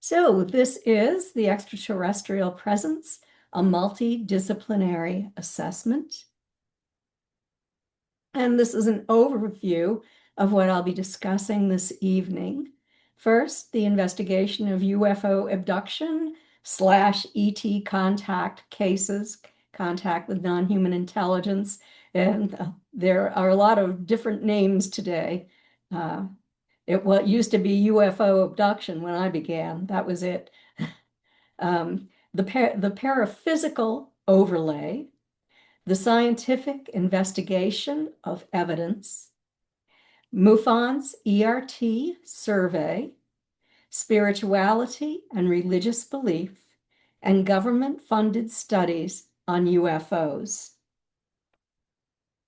So this is the extraterrestrial presence, a multidisciplinary assessment. And this is an overview of what I'll be discussing this evening. First, the investigation of UFO abduction / ET contact cases, contact with non-human intelligence. And there are a lot of different names today. It used to be UFO abduction when I began. That was it. The paraphysical overlay, the scientific investigation of evidence, MUFON's ERT survey, spirituality and religious belief, and government-funded studies on UFOs.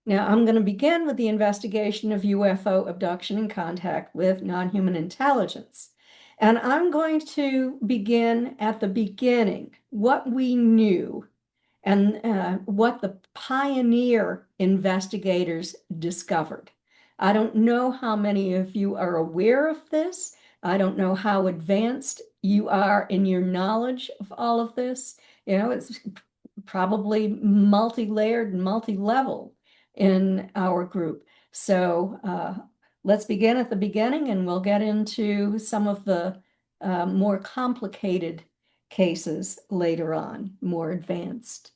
Now, I'm going to begin with the investigation of UFO abduction and contact with non-human intelligence. And I'm going to begin at the beginning, what we knew and what the pioneer investigators discovered. I don't know how many of you are aware of this. I don't know how advanced you are in your knowledge of all of this. You know, it's probably multi-layered and multi-level in our group. So let's begin at the beginning and we'll get into some of the more complicated cases later on, more advanced.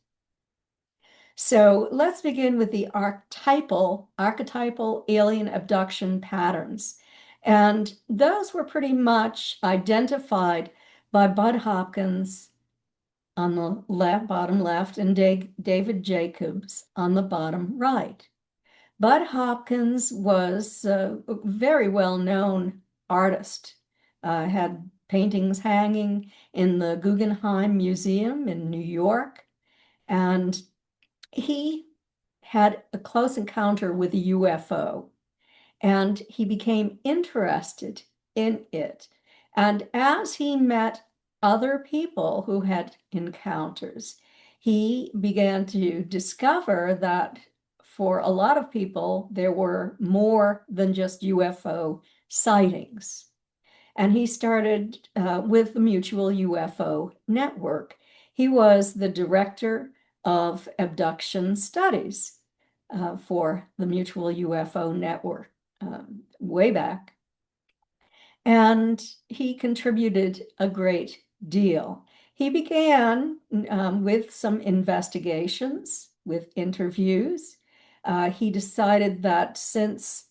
So let's begin with the archetypal alien abduction patterns. And those were pretty much identified by Bud Hopkins on the bottom left and David Jacobs on the bottom right. Bud Hopkins was a very well-known artist, had paintings hanging in the Guggenheim Museum in New York, and he had a close encounter with a UFO, and he became interested in it. And as he met other people who had encounters, he began to discover that for a lot of people, there were more than just UFO sightings. And he started with the Mutual UFO Network. He was the director of abduction studies for the Mutual UFO Network way back. And he contributed a great deal. He began with some investigations, with interviews. He decided that since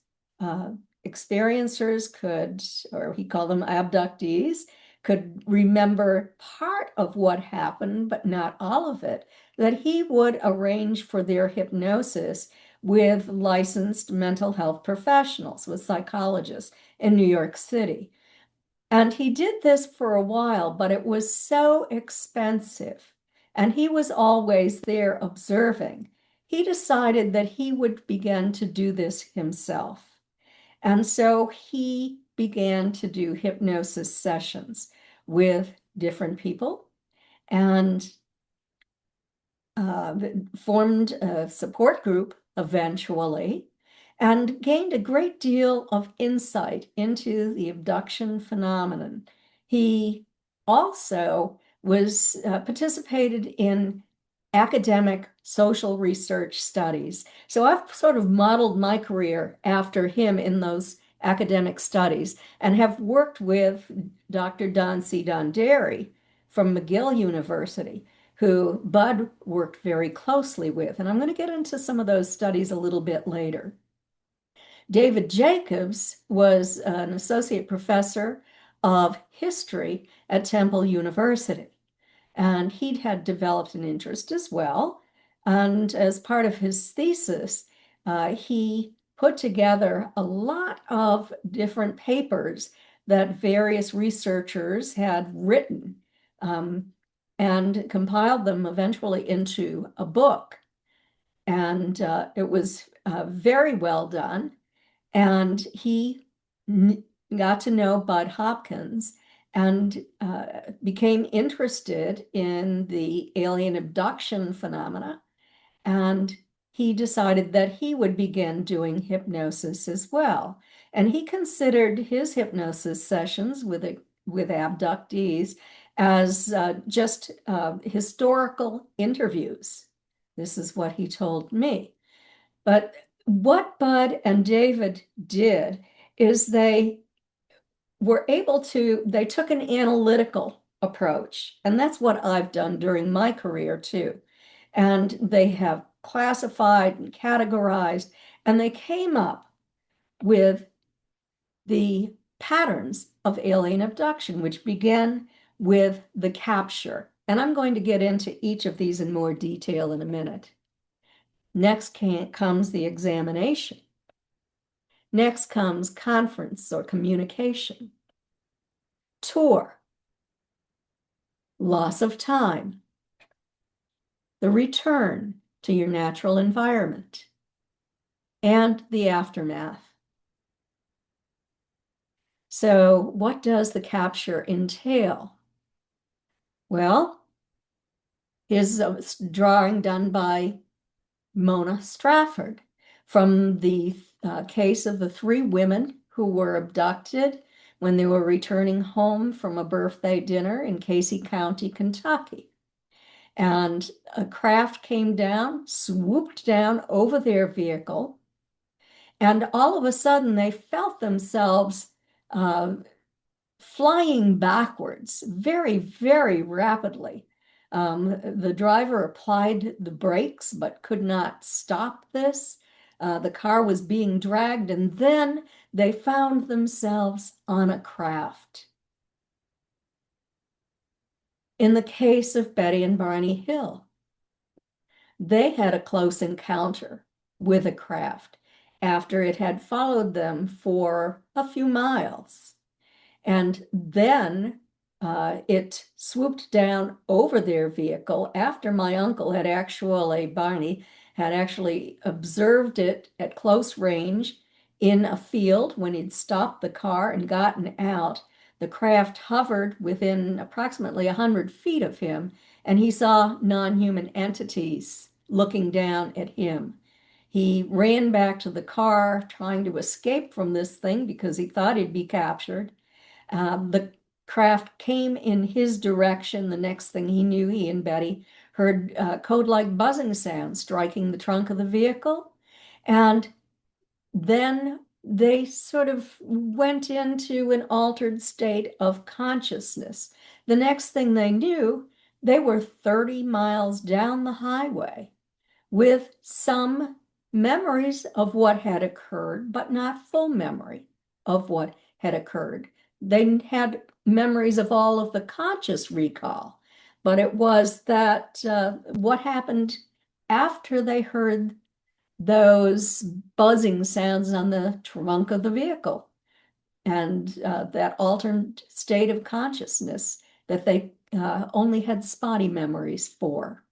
experiencers could, or he called them abductees, could remember part of what happened, but not all of it, that he would arrange for their hypnosis with licensed mental health professionals, with psychologists in New York City. And he did this for a while, but it was so expensive, and he was always there observing. He decided that he would begin to do this himself. And so he began to do hypnosis sessions with different people and formed a support group eventually and gained a great deal of insight into the abduction phenomenon. He also was participated in academic social research studies. So I've sort of modeled my career after him in those academic studies and have worked with Dr. Don C. Donderi from McGill University, who Bud worked very closely with. And I'm going to get into some of those studies a little bit later. David Jacobs was an associate professor of history at Temple University. And he had developed an interest as well. And as part of his thesis, he put together a lot of different papers that various researchers had written and compiled them eventually into a book. And it was very well done. And he got to know Bud Hopkins and became interested in the alien abduction phenomena. And he decided that he would begin doing hypnosis as well. And he considered his hypnosis sessions with with abductees as just historical interviews. This is what he told me. But what Bud and David did is they took an analytical approach. And that's what I've done during my career too. And they have classified and categorized, and they came up with the patterns of alien abduction, which began with the capture. And I'm going to get into each of these in more detail in a minute. Next comes the examination. Next comes conference or communication. Tour. Loss of time. The return to your natural environment. And the aftermath. So what does the capture entail? Well, here's a drawing done by Mona Strafford from the case of the 3 women who were abducted when they were returning home from a birthday dinner in Casey County, Kentucky. And a craft came down, swooped down over their vehicle, and all of a sudden they felt themselves flying backwards very, very rapidly. The driver applied the brakes but could not stop this. The car was being dragged, and then they found themselves on a craft. In the case of Betty and Barney Hill, they had a close encounter with a craft after it had followed them for a few miles. And then it swooped down over their vehicle after my uncle Barney had actually observed it at close range in a field when he'd stopped the car and gotten out. The craft hovered within approximately 100 feet of him, and he saw non-human entities looking down at him. He ran back to the car trying to escape from this thing because he thought he'd be captured. The craft came in his direction. The next thing he knew, he and Betty heard code-like buzzing sounds striking the trunk of the vehicle. And then they sort of went into an altered state of consciousness. The next thing they knew, they were 30 miles down the highway with some memories of what had occurred, but not full memory of what had occurred. They had memories of all of the conscious recall, but it was that what happened after they heard those buzzing sounds on the trunk of the vehicle and that altered state of consciousness that they only had spotty memories for.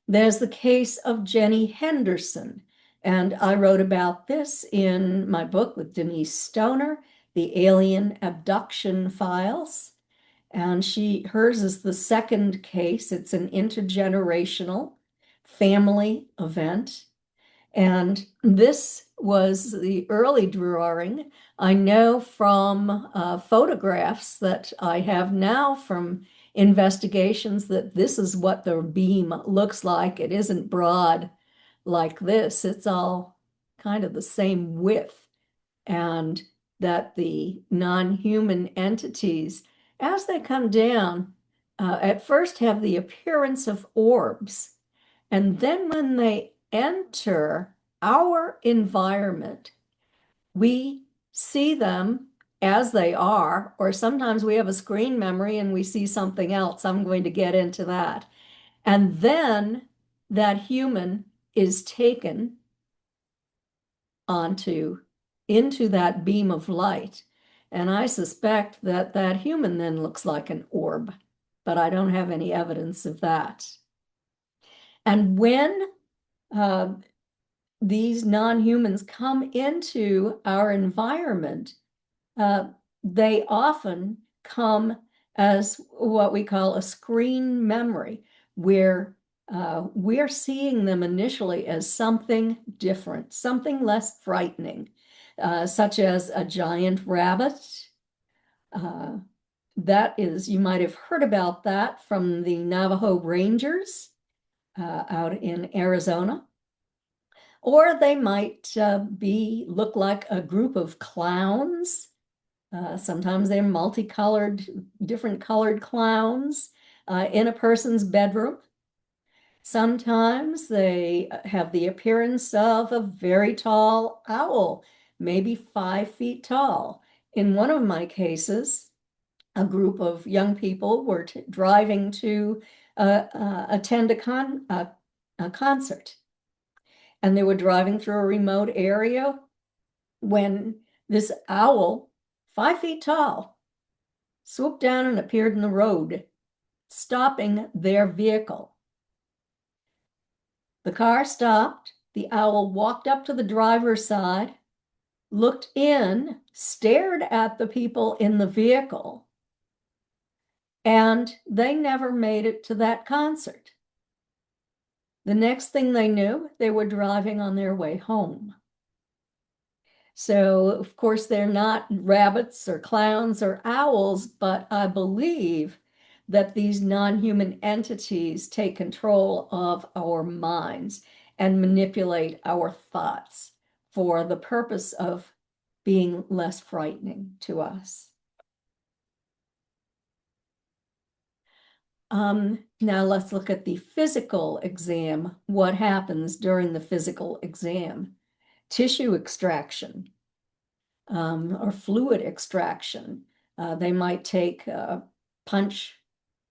There's the case of Jenny Henderson, and I wrote about this in my book with Denise Stoner, The Alien Abduction Files. And hers is the second case. It's an intergenerational family event. And this was the early drawing. I know from photographs that I have now from investigations that this is what the beam looks like. It isn't broad like this. It's all kind of the same width. And that the non-human entities, as they come down, at first have the appearance of orbs. And then when they enter our environment, we see them as they are, or sometimes we have a screen memory and we see something else. I'm going to get into that. And then that human is taken into that beam of light. And I suspect that that human then looks like an orb, but I don't have any evidence of that. And when these non-humans come into our environment, they often come as what we call a screen memory, where we're seeing them initially as something different, something less frightening. such as a giant rabbit. That is, you might have heard about that from the Navajo Rangers out in Arizona. Or they might look like a group of clowns. Sometimes they're multicolored, different colored clowns in a person's bedroom. Sometimes they have the appearance of a very tall owl, maybe 5 feet tall. In one of my cases, a group of young people were driving to attend a concert. And they were driving through a remote area when this owl, 5 feet tall, swooped down and appeared in the road, stopping their vehicle. The car stopped. The owl walked up to the driver's side, looked in, stared at the people in the vehicle, and they never made it to that concert. The next thing they knew, they were driving on their way home. So, of course, they're not rabbits or clowns or owls, but I believe that these non-human entities take control of our minds and manipulate our thoughts for the purpose of being less frightening to us. Now let's look at the physical exam. What happens during the physical exam? Tissue extraction or fluid extraction. They might take punch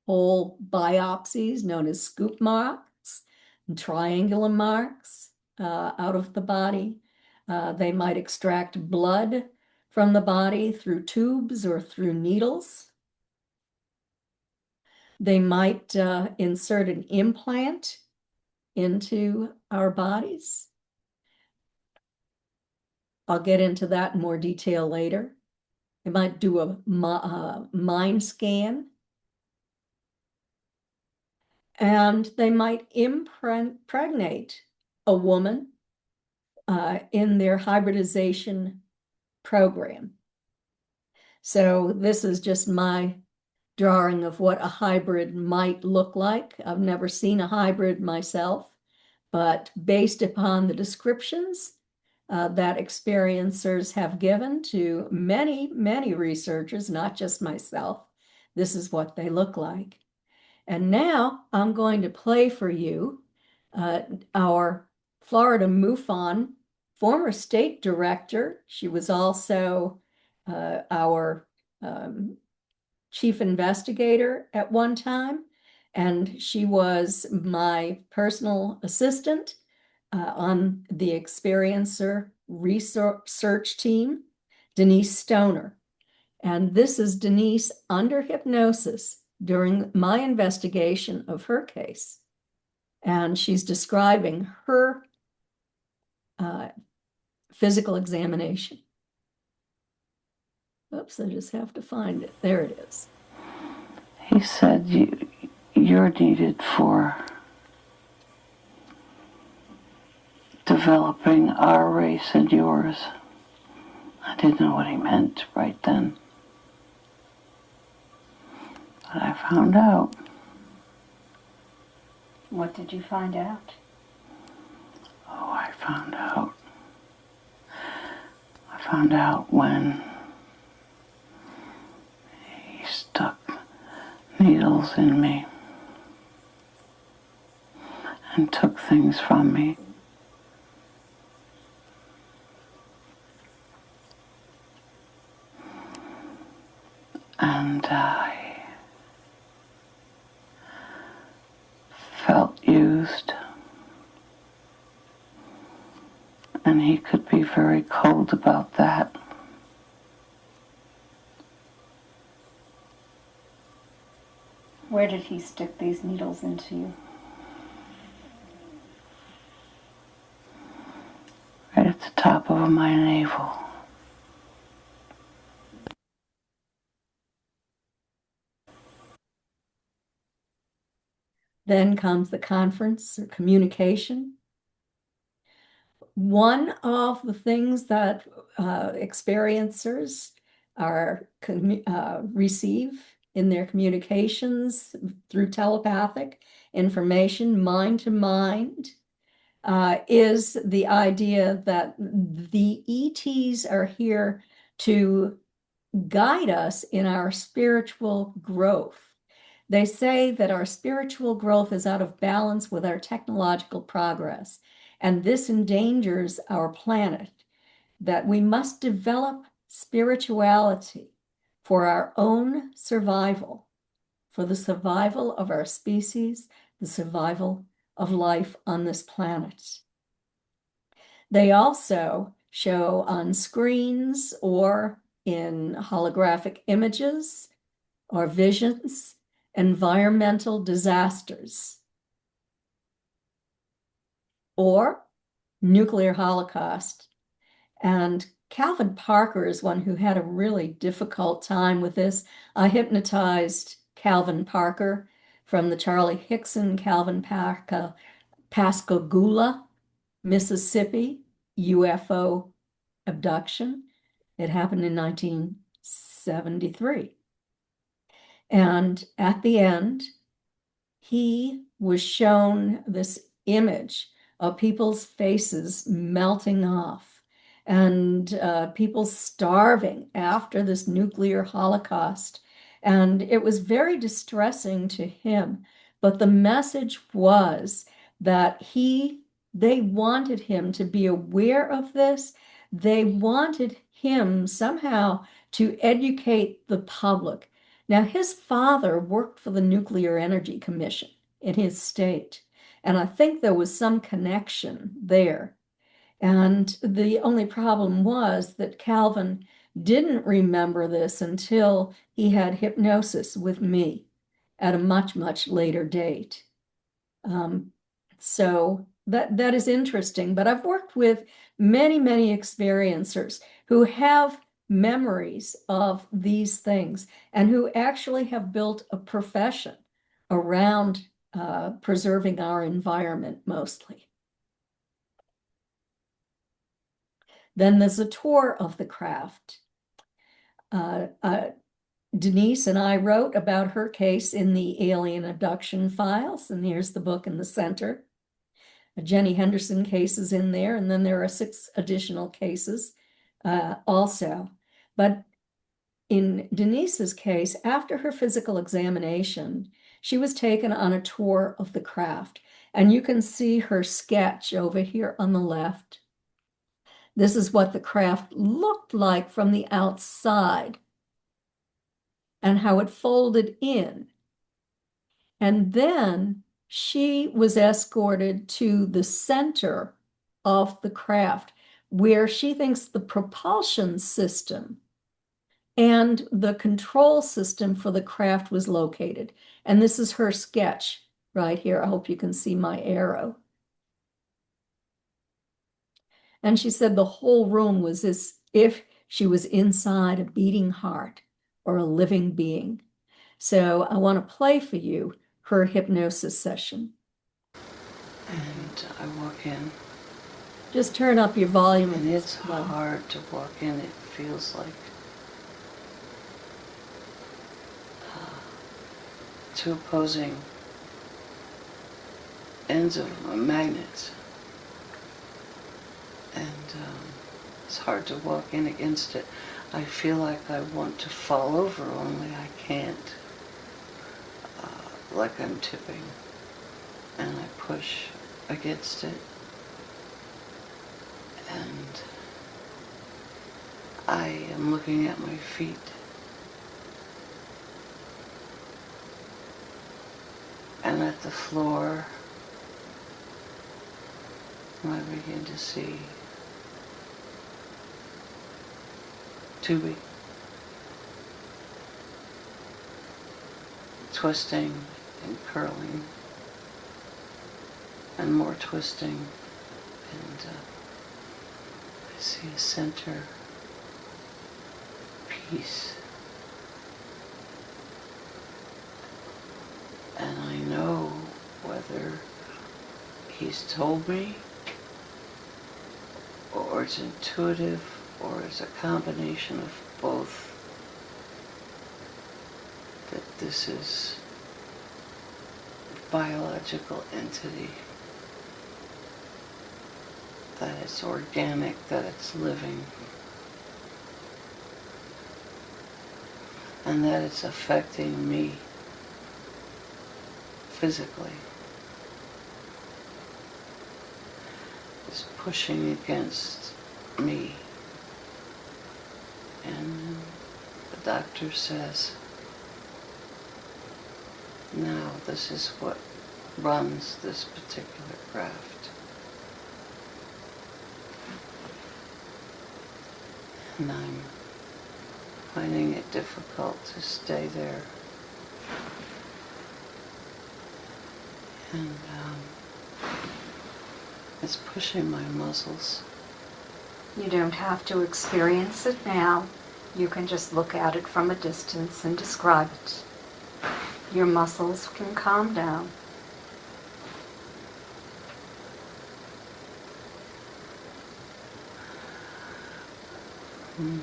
hole biopsies known as scoop marks and triangular marks out of the body. They might extract blood from the body through tubes or through needles. They might insert an implant into our bodies. I'll get into that in more detail later. They might do a mind scan. And they might impregnate a woman in their hybridization program. So this is just my drawing of what a hybrid might look like. I've never seen a hybrid myself, but based upon the descriptions that experiencers have given to many, many researchers, not just myself, this is what they look like. And now I'm going to play for you our Florida MUFON former state director. She was also our chief investigator at one time, and she was my personal assistant on the experiencer research team, Denise Stoner. And this is Denise under hypnosis during my investigation of her case. And she's describing her physical examination. Oops, I just have to find it. There it is. He said, you're needed for developing our race and yours. I didn't know what he meant right then. But I found out. What did you find out? Oh, I found out. I found out when he stuck needles in me and took things from me. And I felt used. And he could be very cold about that. Where did he stick these needles into you? Right at the top of my navel. Then comes the conference or communication. one of the things that experiencers receive in their communications through telepathic information, mind to mind, is the idea that the ETs are here to guide us in our spiritual growth. They say that our spiritual growth is out of balance with our technological progress, and this endangers our planet, that we must develop spirituality for our own survival, for the survival of our species, the survival of life on this planet. They also show on screens or in holographic images or visions environmental disasters or nuclear holocaust. And Calvin Parker is one who had a really difficult time with this. I hypnotized Calvin Parker from the Charlie Hickson Calvin Parker Pascagoula, Mississippi UFO abduction. It happened in 1973. And at the end, he was shown this image of people's faces melting off and people starving after this nuclear holocaust. And it was very distressing to him. But the message was that they wanted him to be aware of this. They wanted him somehow to educate the public. Now, his father worked for the Nuclear Energy Commission in his state, and I think there was some connection there. And the only problem was that Calvin didn't remember this until he had hypnosis with me at a much, much later date. So that is interesting. But I've worked with many, many experiencers who have memories of these things and who actually have built a profession around preserving our environment mostly. Then there's a tour of the craft. Denise and I wrote about her case in the alien abduction files, and here's the book in the center. A Jenny Henderson case is in there, and then there are 6 additional cases also. But in Denise's case, after her physical examination, she was taken on a tour of the craft, and you can see her sketch over here on the left. This is what the craft looked like from the outside and how it folded in. And then she was escorted to the center of the craft where she thinks the propulsion system and the control system for the craft was located. And this is her sketch right here. I hope you can see my arrow. And she said the whole room was as if she was inside a beating heart or a living being. So I want to play for you her hypnosis session. And I walk in. Just turn up your volume. And it's hard to walk in. It feels like two opposing ends of a magnet. And it's hard to walk in against it. I feel like I want to fall over, only I can't. Like I'm tipping. And I push against it. And I am looking at my feet. And at the floor, I begin to see tubing, twisting and curling, and more twisting, and I see a center piece, and I know whether he's told me or it's intuitive, or it's a combination of both, that this is a biological entity, that it's organic, that it's living, and that it's affecting me physically. It's pushing against me. And the doctor says, now this is what runs this particular craft. And I'm finding it difficult to stay there. And it's pushing my muscles. You don't have to experience it now. You can just look at it from a distance and describe it. Your muscles can calm down. And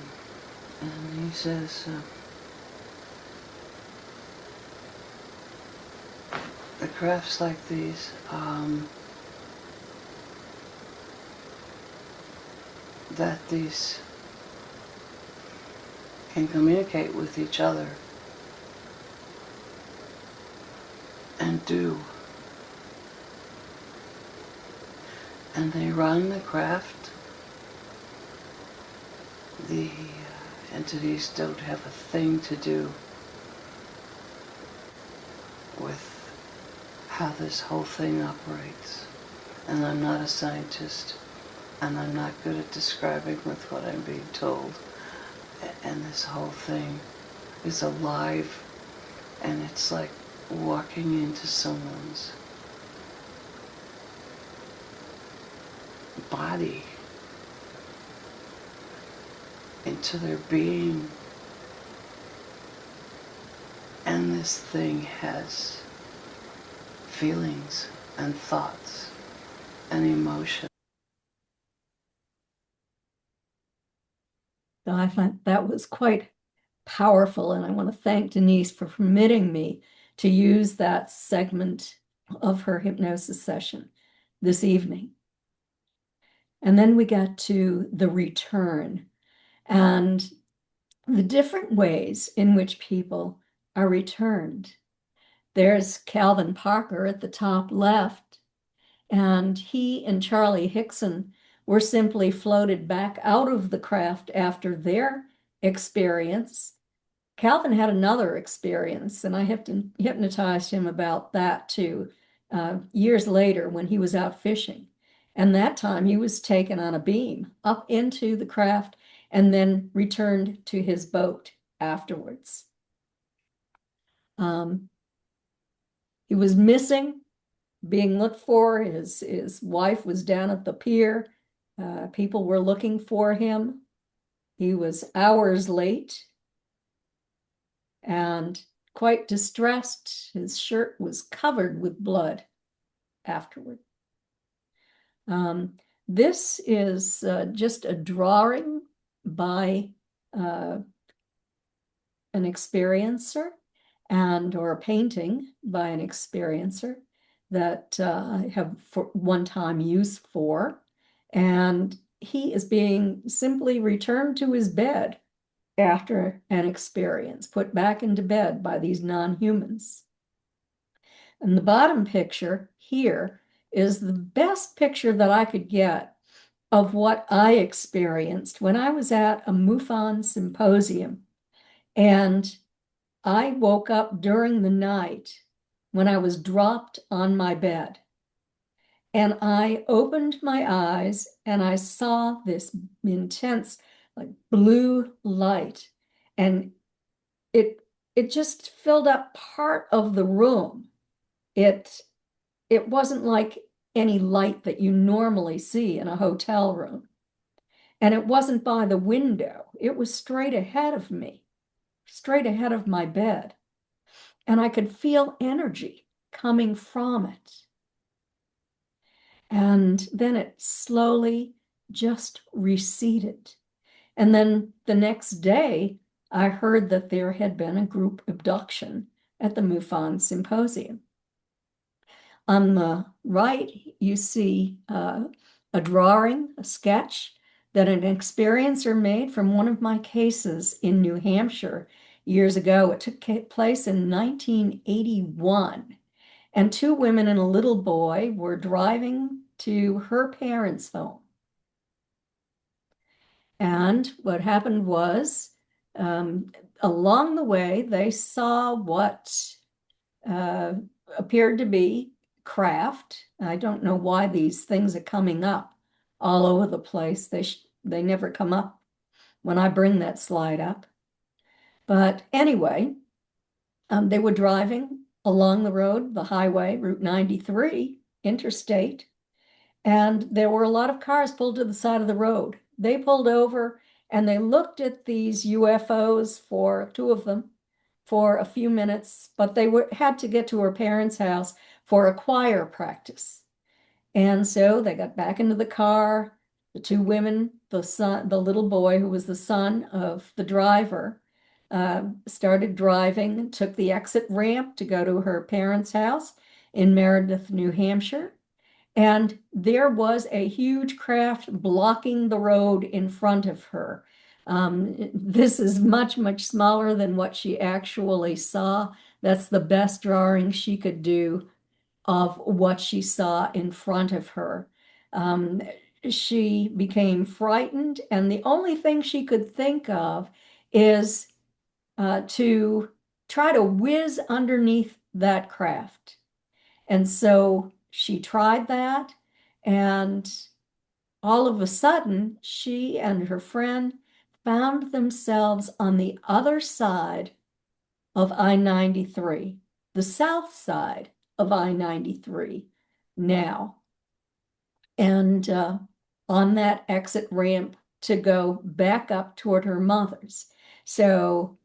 he says, the crafts like these, that these can communicate with each other and do. And they run the craft. The entities don't have a thing to do with how this whole thing operates. And I'm not a scientist, and I'm not good at describing with what I'm being told. And this whole thing is alive, and it's like walking into someone's body, into their being. And this thing has feelings and thoughts and emotion. I find that was quite powerful, and I want to thank Denise for permitting me to use that segment of her hypnosis session this evening. And then we got to the return and the different ways in which people are returned. There's Calvin Parker at the top left, and he and Charlie Hickson were simply floated back out of the craft after their experience. Calvin had another experience, and I hypnotized him about that too, years later when he was out fishing. And that time he was taken on a beam up into the craft and then returned to his boat afterwards. He was missing, being looked for. His wife was down at the pier. People were looking for him. He was hours late and quite distressed. His shirt was covered with blood afterward. This is just a drawing by an experiencer or a painting by an experiencer that I have for one-time use for. And he is being simply returned to his bed after an experience, put back into bed by these non-humans. And the bottom picture here is the best picture that I could get of what I experienced when I was at a MUFON symposium. And I woke up during the night when I was dropped on my bed. And I opened my eyes and I saw this intense, like blue light. And it just filled up part of the room. It wasn't like any light that you normally see in a hotel room. And it wasn't by the window. It was straight ahead of me, straight ahead of my bed. And I could feel energy coming from it. And then it slowly just receded. And then the next day, I heard that there had been a group abduction at the MUFON symposium. On the right, you see a drawing, a sketch that an experiencer made from one of my cases in New Hampshire years ago. It took place in 1981. And two women and a little boy were driving to her parents' home. And what happened was, along the way, they saw what uh, appeared to be craft. I don't know why these things are coming up all over the place. They never come up when I bring that slide up. But anyway, they were driving along the road, the highway, Route 93, interstate, and there were a lot of cars pulled to the side of the road. They pulled over and they looked at these UFOs, for two of them, for a few minutes, but they had to get to her parents' house for a choir practice. And so they got back into the car. The two women, the little boy who was the son of the driver, started driving, took the exit ramp to go to her parents' house in Meredith, New Hampshire. And there was a huge craft blocking the road in front of her. This is much, much smaller than what she actually saw. That's the best drawing she could do of what she saw in front of her. She became frightened, and the only thing she could think of is to try to whiz underneath that craft. And so she tried that, and all of a sudden, she and her friend found themselves on the other side of I-93, the south side of I-93 now, and on that exit ramp to go back up toward her mother's. So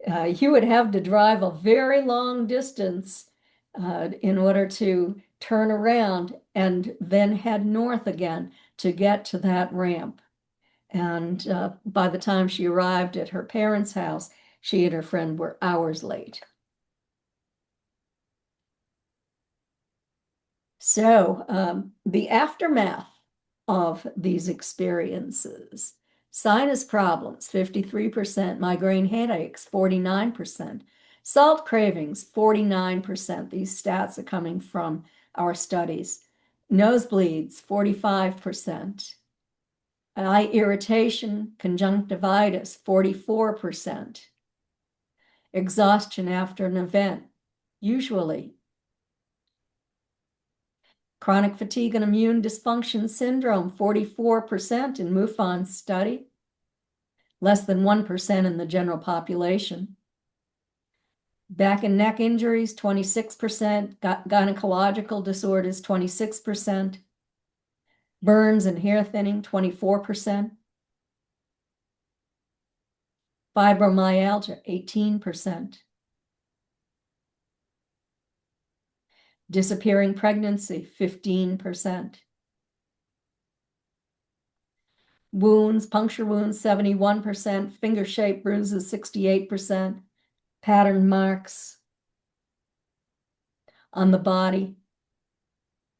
you would have to drive a very long distance in order to turn around and then head north again to get to that ramp. And by the time she arrived at her parents' house, she and her friend were hours late. So the aftermath of these experiences: sinus problems, 53%, migraine headaches, 49%, salt cravings, 49%. These stats are coming from our studies. Nosebleeds, 45%. Eye irritation, conjunctivitis, 44%. Exhaustion after an event, usually. Chronic fatigue and immune dysfunction syndrome, 44% in MUFON's study, less than 1% in the general population. Back and neck injuries, 26%, gynecological disorders, 26%, burns and hair thinning, 24%, fibromyalgia, 18%. Disappearing pregnancy, 15%. Wounds, puncture wounds, 71%. Finger-shaped bruises, 68%. Pattern marks on the body.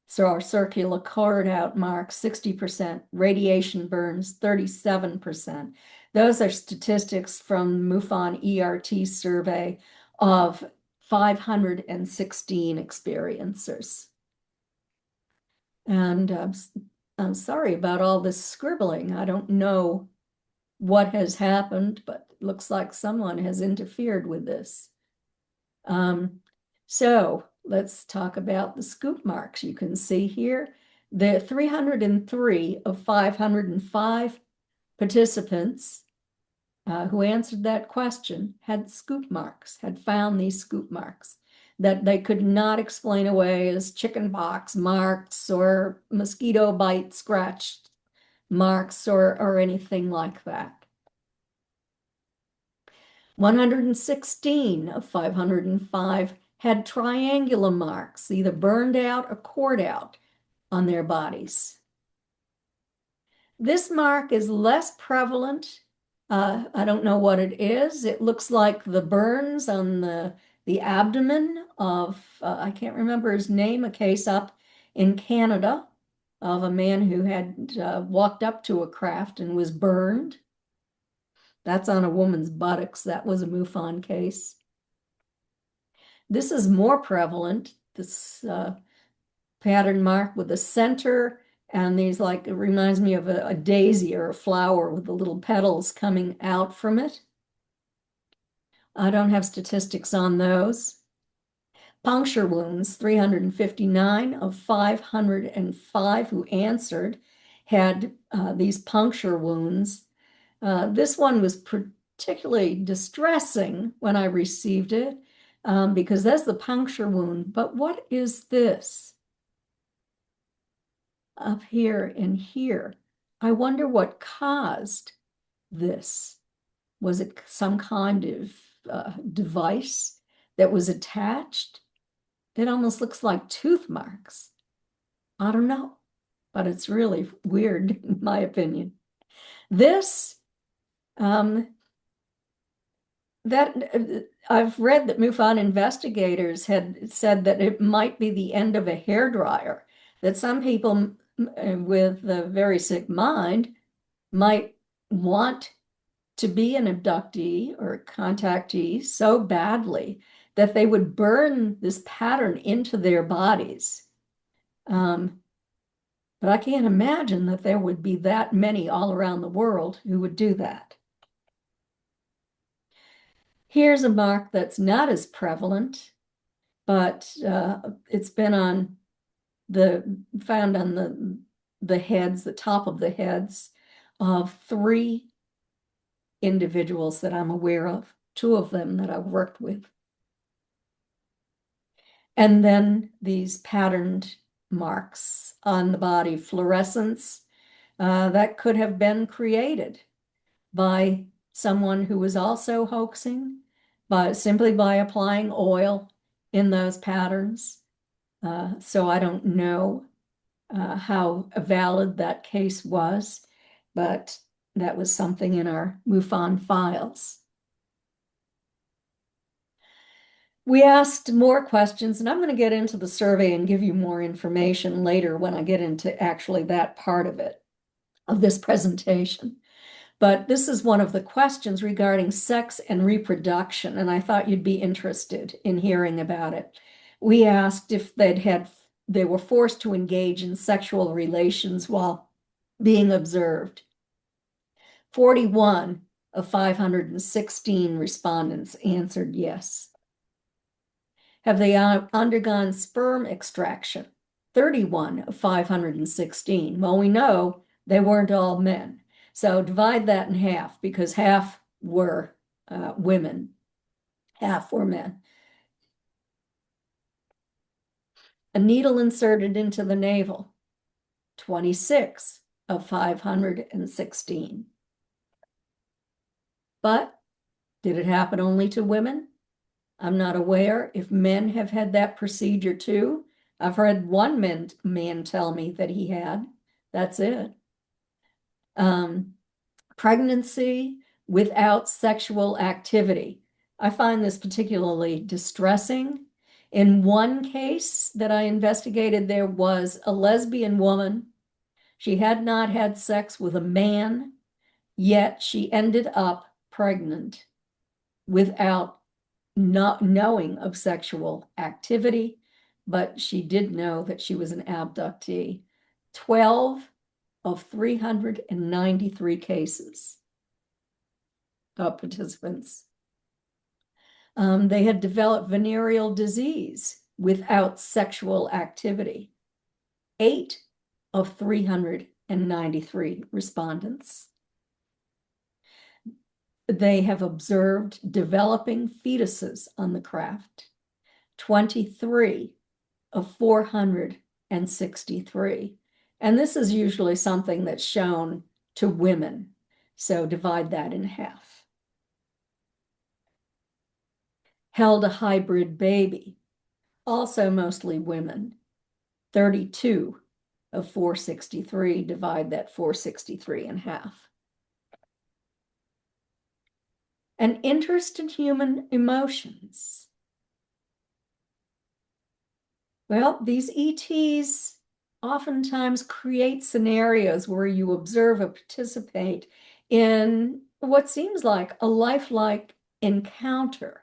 So our circular cord out marks, 60%. Radiation burns, 37%. Those are statistics from MUFON ERT survey of 516 experiencers. And I'm sorry about all this scribbling. I don't know what has happened, but it looks like someone has interfered with this. So let's talk about the scoop marks. You can see here the 303 of 505 participants who answered that question had scoop marks, had found these scoop marks that they could not explain away as chicken pox marks or mosquito bite scratched marks or anything like that. 116 of 505 had triangular marks, either burned out or cored out on their bodies. This mark is less prevalent. I don't know what it is. It looks like the burns on the abdomen of, I can't remember his name, a case up in Canada of a man who had walked up to a craft and was burned. That's on a woman's buttocks. That was a MUFON case. This is more prevalent, this pattern mark with a center and these, like, it reminds me of a daisy or a flower with the little petals coming out from it. I don't have statistics on those. Puncture wounds, 359 of 505 who answered had these puncture wounds. This one was particularly distressing when I received it because that's the puncture wound. But what is this up here and here? I wonder what caused this. Was it some kind of device that was attached? It almost looks like tooth marks. I don't know, but it's really weird in my opinion. This, I've read that MUFON investigators had said that it might be the end of a hairdryer, that some people with a very sick mind might want to be an abductee or a contactee so badly that they would burn this pattern into their bodies. But I can't imagine that there would be that many all around the world who would do that. Here's a mark that's not as prevalent, but it's been on found on the heads, the top of the heads of 3 individuals that I'm aware of, 2 of them that I've worked with. And then these patterned marks on the body, fluorescence, that could have been created by someone who was also hoaxing, simply by applying oil in those patterns. So I don't know how valid that case was, but that was something in our MUFON files. We asked more questions, and I'm going to get into the survey and give you more information later when I get into actually that part of it, of this presentation. But this is one of the questions regarding sex and reproduction, and I thought you'd be interested in hearing about it. We asked if they were forced to engage in sexual relations while being observed. 41 of 516 respondents answered yes. Have they undergone sperm extraction? 31 of 516. Well, we know they weren't all men. So divide that in half, because half were women, half were men. A needle inserted into the navel, 26 of 516. But did it happen only to women? I'm not aware if men have had that procedure too. I've heard one man tell me that he had. That's it. Pregnancy without sexual activity. I find this particularly distressing. In one case that I investigated, there was a lesbian woman. She had not had sex with a man, yet she ended up pregnant without not knowing of sexual activity, but she did know that she was an abductee. 12 of 393 cases of participants. They had developed venereal disease without sexual activity. 8 of 393 respondents. They have observed developing fetuses on the craft. 23 of 463. And this is usually something that's shown to women. So divide that in half. Held a hybrid baby, also mostly women, 32 of 463, divide that 463 in half. An interest in human emotions. Well, these ETs oftentimes create scenarios where you observe or participate in what seems like a lifelike encounter,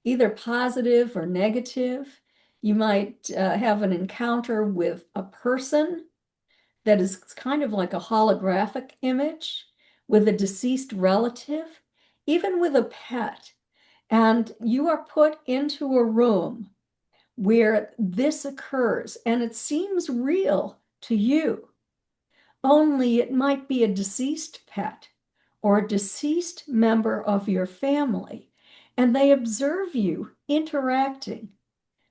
either positive or negative. You might have an encounter with a person that is kind of like a holographic image, with a deceased relative, even with a pet. And you are put into a room where this occurs, and it seems real to you, only it might be a deceased pet or a deceased member of your family, and they observe you interacting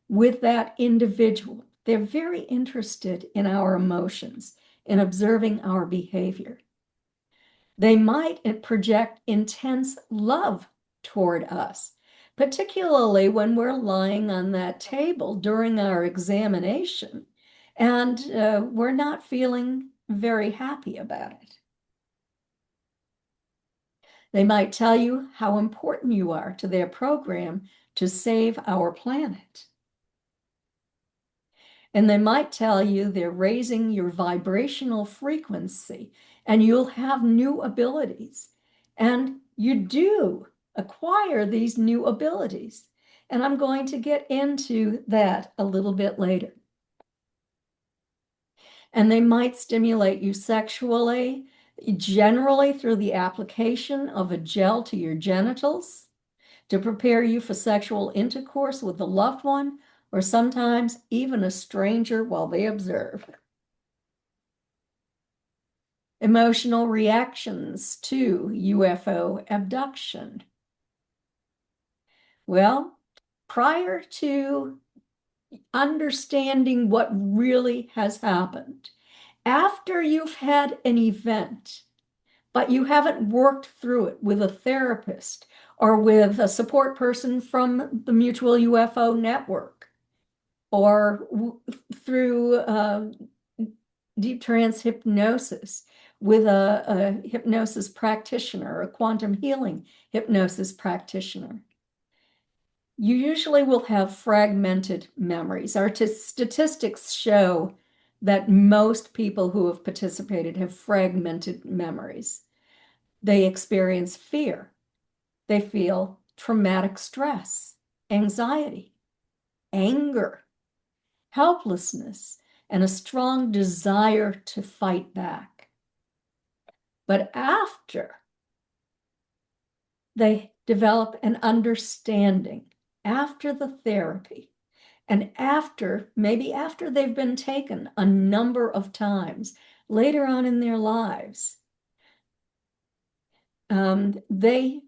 with that individual. They're very interested in our emotions, in observing our behavior. They might project intense love toward us, particularly when we're lying on that table during our examination and we're not feeling very happy about it. They might tell you how important you are to their program to save our planet. And they might tell you they're raising your vibrational frequency and you'll have new abilities. And you do acquire these new abilities. And I'm going to get into that a little bit later. And they might stimulate you sexually, generally through the application of a gel to your genitals to prepare you for sexual intercourse with a loved one, or sometimes even a stranger while they observe. Emotional reactions to UFO abduction. Well, prior to understanding what really has happened, after you've had an event, but you haven't worked through it with a therapist or with a support person from the Mutual UFO Network, or through deep trance hypnosis with a hypnosis practitioner, a quantum healing hypnosis practitioner, you usually will have fragmented memories. Our statistics show that most people who have participated have fragmented memories. They experience fear. They feel traumatic stress, anxiety, anger, helplessness, and a strong desire to fight back. But after they develop an understanding, after the therapy, and maybe after they've been taken a number of times later on in their lives, they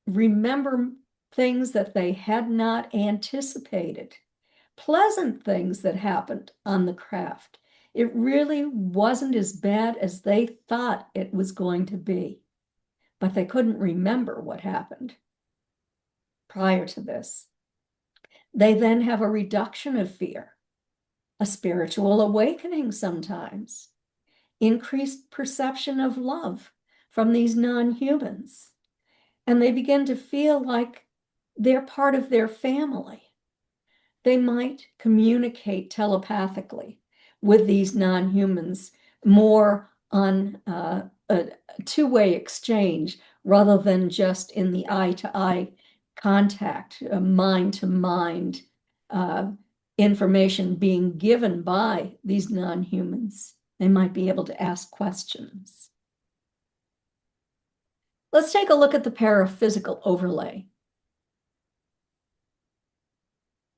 remember things that they had not anticipated, pleasant things that happened on the craft. It really wasn't as bad as they thought it was going to be, but they couldn't remember what happened prior to this. They then have a reduction of fear, a spiritual awakening sometimes, increased perception of love from these non-humans, and they begin to feel like they're part of their family. They might communicate telepathically with these non-humans more on a two-way exchange rather than just in the eye-to-eye contact, mind-to-mind information being given by these non-humans. They might be able to ask questions. Let's take a look at the paraphysical overlay.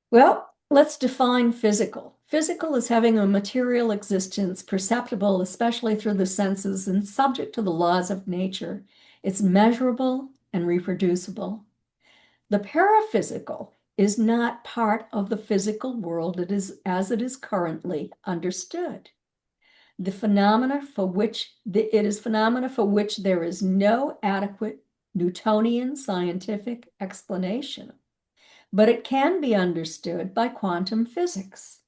Well, let's define physical. Physical is having a material existence perceptible, especially through the senses, and subject to the laws of nature. It's measurable and reproducible. The paraphysical is not part of the physical world as it is currently understood. The phenomena for which it is phenomena for which there is no adequate Newtonian scientific explanation, but it can be understood by quantum physics.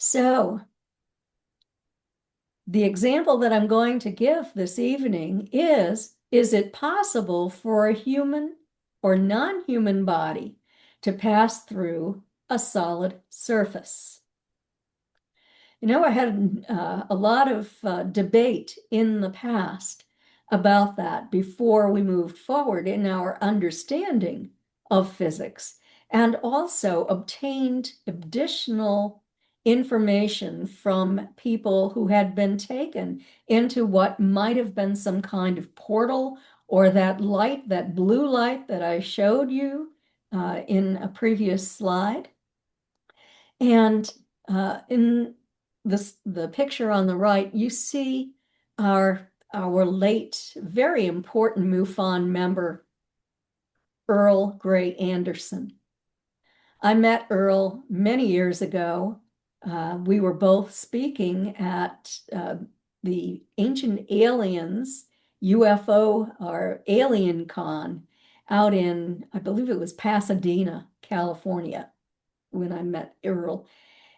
So the example that I'm going to give this evening is it possible for a human or non-human body to pass through a solid surface? You know, I had a lot of debate in the past about that before we moved forward in our understanding of physics, and also obtained additional information from people who had been taken into what might have been some kind of portal, or that light, that blue light that I showed you in a previous slide. And in the picture on the right, you see our late, very important MUFON member, Earl Grey Anderson. I met Earl many years ago. We were both speaking at the Ancient Aliens UFO or Alien Con out in, I believe it was Pasadena, California, when I met Earl.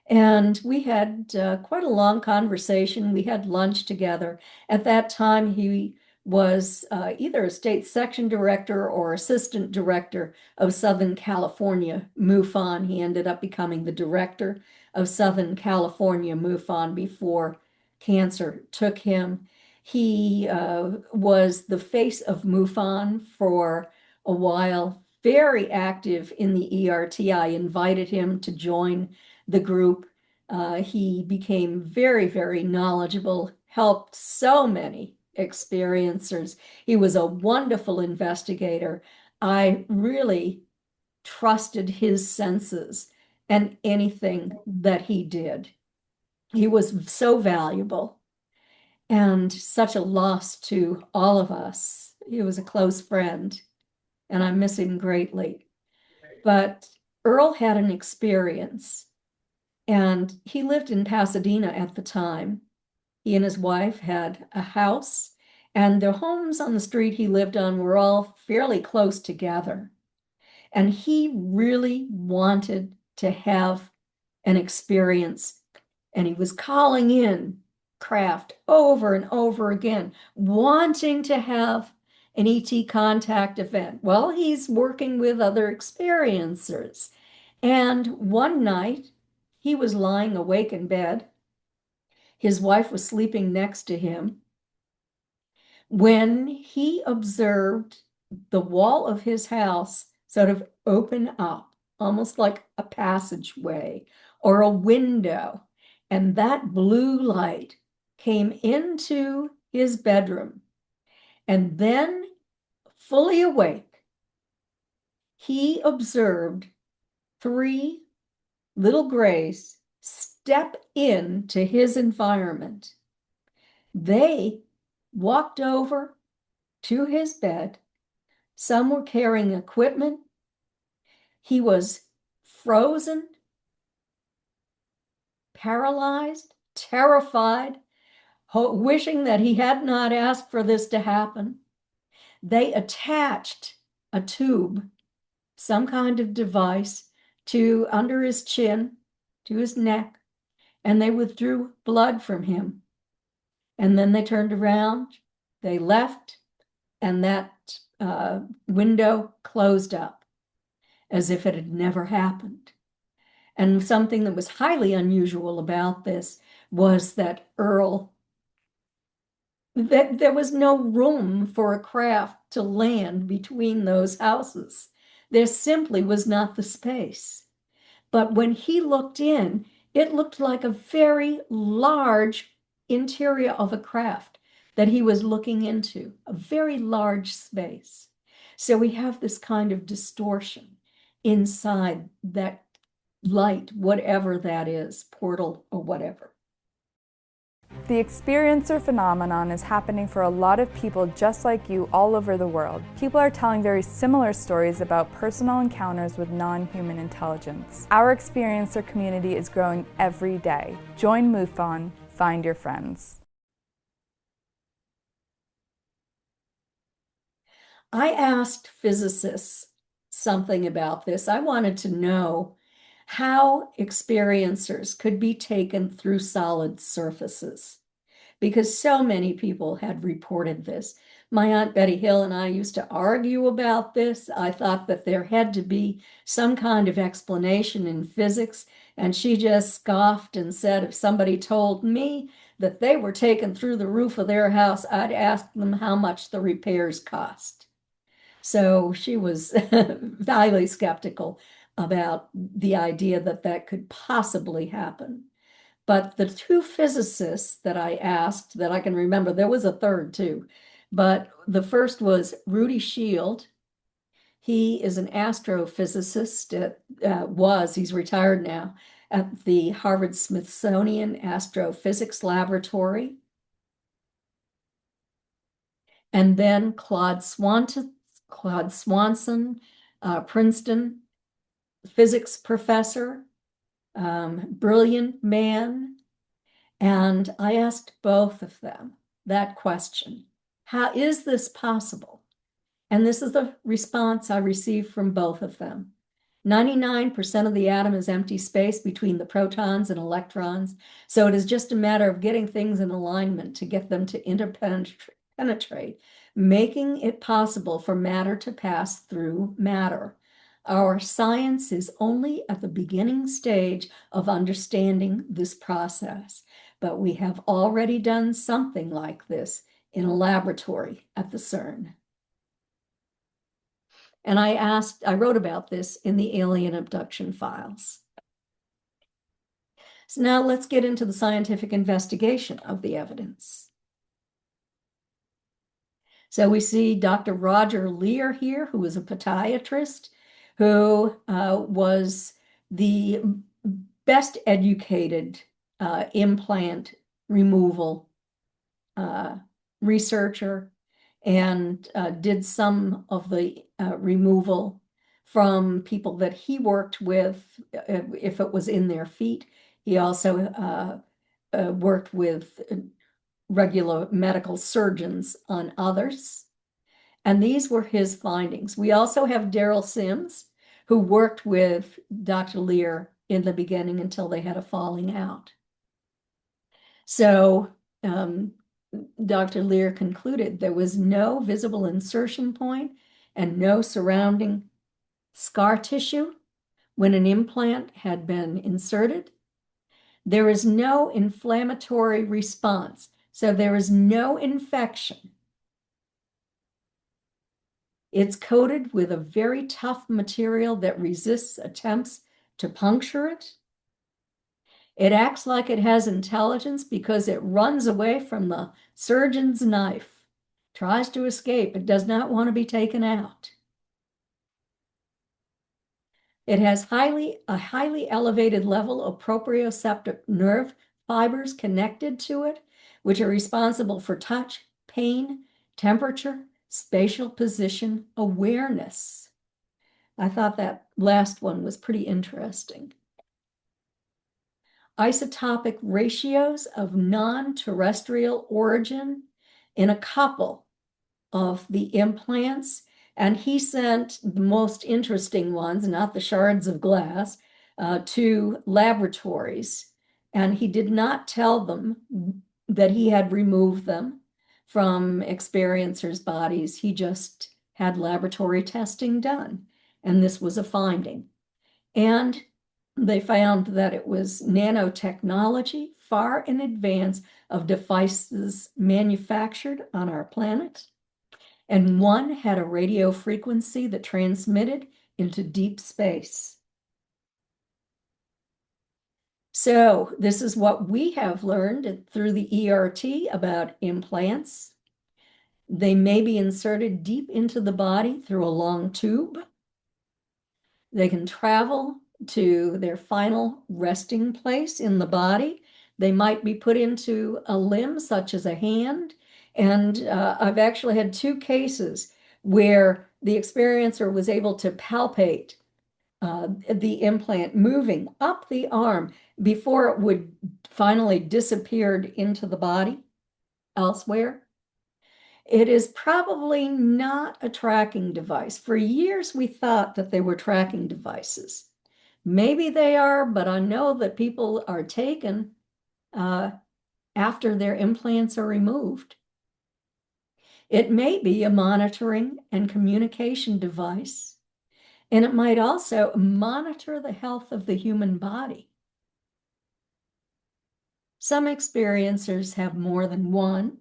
And we had quite a long conversation. We had lunch together. At that time, he was either a state section director or assistant director of Southern California MUFON. He ended up becoming the director of Southern California MUFON before cancer took him. He was the face of MUFON for a while, very active in the ERT. I invited him to join the group. He became very, very knowledgeable, helped so many experiencers. He was a wonderful investigator. I really trusted his senses and anything that he did. He was so valuable and such a loss to all of us. He was a close friend, and I miss him greatly. But Earl had an experience. And he lived in Pasadena at the time. He and his wife had a house, and the homes on the street he lived on were all fairly close together. And he really wanted to have an experience, and he was calling in craft over and over again, wanting to have an ET contact event. Well, he's working with other experiencers. And one night, he was lying awake in bed. His wife was sleeping next to him when he observed the wall of his house sort of open up, almost like a passageway or a window. And that blue light came into his bedroom. And then, fully awake, he observed three little grays step into his environment. They walked over to his bed. Some were carrying equipment. He was frozen, paralyzed, terrified, wishing that he had not asked for this to happen. They attached a tube, some kind of device, to under his chin, to his neck, and they withdrew blood from him. And then they turned around, they left, and that window closed up as if it had never happened. And something that was highly unusual about this was that that there was no room for a craft to land between those houses. There simply was not the space. But when he looked in, it looked like a very large interior of a craft that he was looking into, a very large space. So we have this kind of distortion inside that light, whatever that is, portal or whatever. The experiencer phenomenon is happening for a lot of people just like you all over the world. People are telling very similar stories about personal encounters with non-human intelligence. Our experiencer community is growing every day. Join MUFON, find your friends. I asked physicists something about this. I wanted to know how experiencers could be taken through solid surfaces, because so many people had reported this. My Aunt Betty Hill and I used to argue about this. I thought that there had to be some kind of explanation in physics, and she just scoffed and said if somebody told me that they were taken through the roof of their house, I'd ask them how much the repairs cost. So she was highly skeptical about the idea that that could possibly happen. But the two physicists that I asked, that I can remember, there was a third too, but the first was Rudy Shield. He is an astrophysicist, he's retired now, at the Harvard Smithsonian Astrophysics Laboratory. And then Claude Swanson, Princeton physics professor, brilliant man. And I asked both of them that question: how is this possible? And this is the response I received from both of them. 99% of the atom is empty space between the protons and electrons. So it is just a matter of getting things in alignment to get them to interpenetrate, making it possible for matter to pass through matter. Our science is only at the beginning stage of understanding this process, but we have already done something like this in a laboratory at the CERN. And I wrote about this in the alien abduction files. So now let's get into the scientific investigation of the evidence. So we see Dr. Roger Lear here, who is a podiatrist, who was the best educated implant removal researcher, and did some of the removal from people that he worked with, if it was in their feet. He also worked with regular medical surgeons on others. And these were his findings. We also have Daryl Sims, who worked with Dr. Lear in the beginning until they had a falling out. So Dr. Lear concluded there was no visible insertion point and no surrounding scar tissue when an implant had been inserted. There is no inflammatory response, so there is no infection. It's coated with a very tough material that resists attempts to puncture it. It acts like it has intelligence because it runs away from the surgeon's knife, tries to escape. It does not want to be taken out. It has a highly elevated level of proprioceptive nerve fibers connected to it, which are responsible for touch, pain, temperature, spatial position, awareness. I thought that last one was pretty interesting. Isotopic ratios of non-terrestrial origin in a couple of the implants. And he sent the most interesting ones, not the shards of glass, to laboratories. And he did not tell them that he had removed them from experiencers' bodies. He just had laboratory testing done. And this was a finding. And they found that it was nanotechnology far in advance of devices manufactured on our planet. And one had a radio frequency that transmitted into deep space. So this is what we have learned through the ERT about implants. They may be inserted deep into the body through a long tube. They can travel to their final resting place in the body. They might be put into a limb, such as a hand. And I've actually had two cases where the experiencer was able to palpate the implant moving up the arm before it would finally disappeared into the body elsewhere. It is probably not a tracking device. For years, we thought that they were tracking devices, Maybe they are, but I know that people are taken after their implants are removed. It may be a monitoring and communication device, and it might also monitor the health of the human body. Some experiencers have more than one,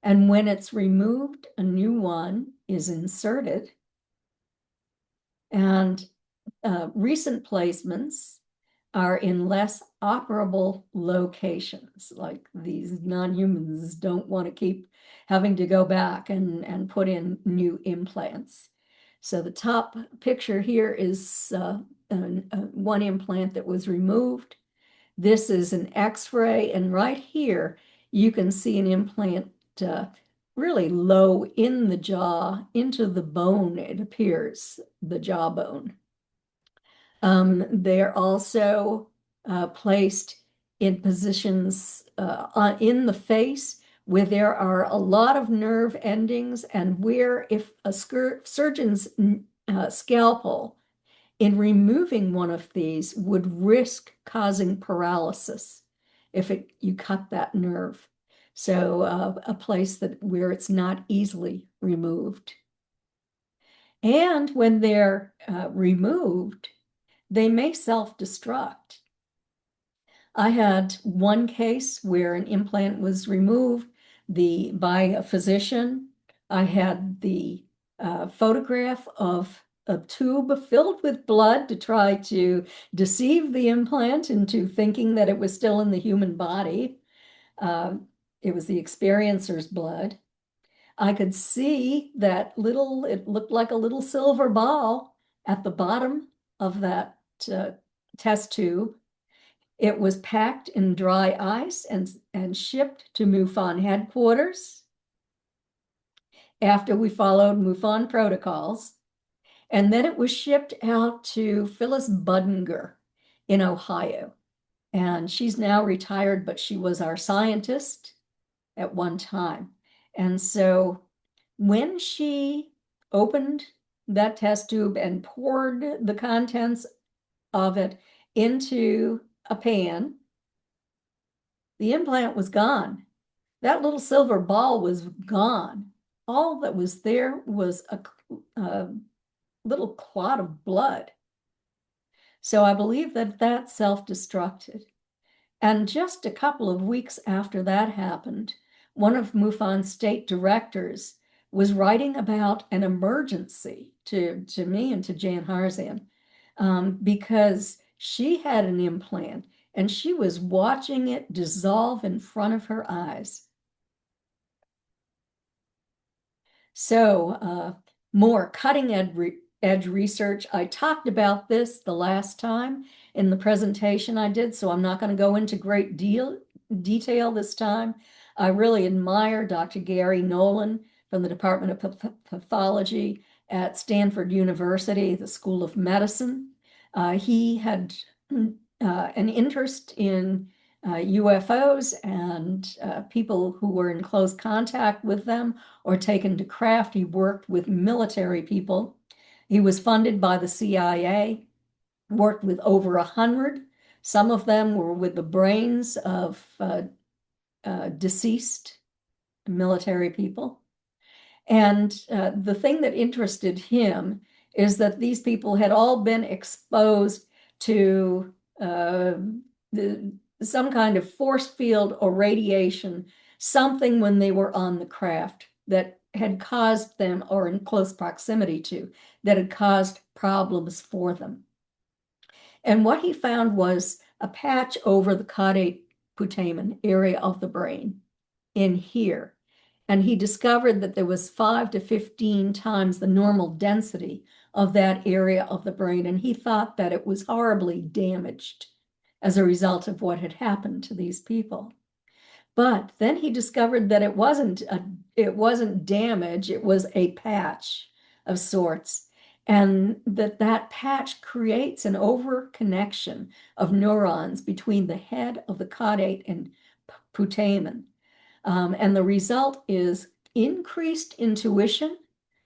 and when it's removed, a new one is inserted. And recent placements are in less operable locations, like these non-humans don't want to keep having to go back and put in new implants. So the top picture here is one implant that was removed. This is an X-ray, and right here you can see an implant really low in the jaw, into the bone, it appears, the jawbone. They're also placed in positions in the face where there are a lot of nerve endings, and where if a surgeon's scalpel in removing one of these would risk causing paralysis if you cut that nerve. So a place where it's not easily removed. And when they're removed, they may self-destruct. I had one case where an implant was removed by a physician. I had the photograph of a tube filled with blood to try to deceive the implant into thinking that it was still in the human body. It was the experiencer's blood. I could see that it looked like a little silver ball at the bottom of that test tube. It was packed in dry ice and shipped to MUFON headquarters after we followed MUFON protocols. And then it was shipped out to Phyllis Budinger in Ohio. And she's now retired, but she was our scientist at one time. And so when she opened that test tube and poured the contents of it into a pan, the implant was gone. That little silver ball was gone. All that was there was a little clot of blood. So I believe that self-destructed. And just a couple of weeks after that happened, one of MUFON's state directors was writing about an emergency to me and to Jan Harzan, because she had an implant and she was watching it dissolve in front of her eyes. So more cutting edge research. I talked about this the last time in the presentation I did, so I'm not going to go into great detail this time. I really admire Dr. Gary Nolan from the Department of Pathology at Stanford University, the School of Medicine. He had an interest in UFOs and people who were in close contact with them or taken to craft. He worked with military people. He was funded by the CIA, worked with over 100. Some of them were with the brains of deceased military people. And the thing that interested him is that these people had all been exposed to some kind of force field or radiation, something when they were on the craft that had caused them, or in close proximity to, that had caused problems for them. And what he found was a patch over the caudate putamen area of the brain in here. And he discovered that there was 5 to 15 times the normal density of that area of the brain. And he thought that it was horribly damaged as a result of what had happened to these people. But then he discovered that it wasn't damage, it was a patch of sorts. And that patch creates an overconnection of neurons between the head of the caudate and putamen. And the result is increased intuition,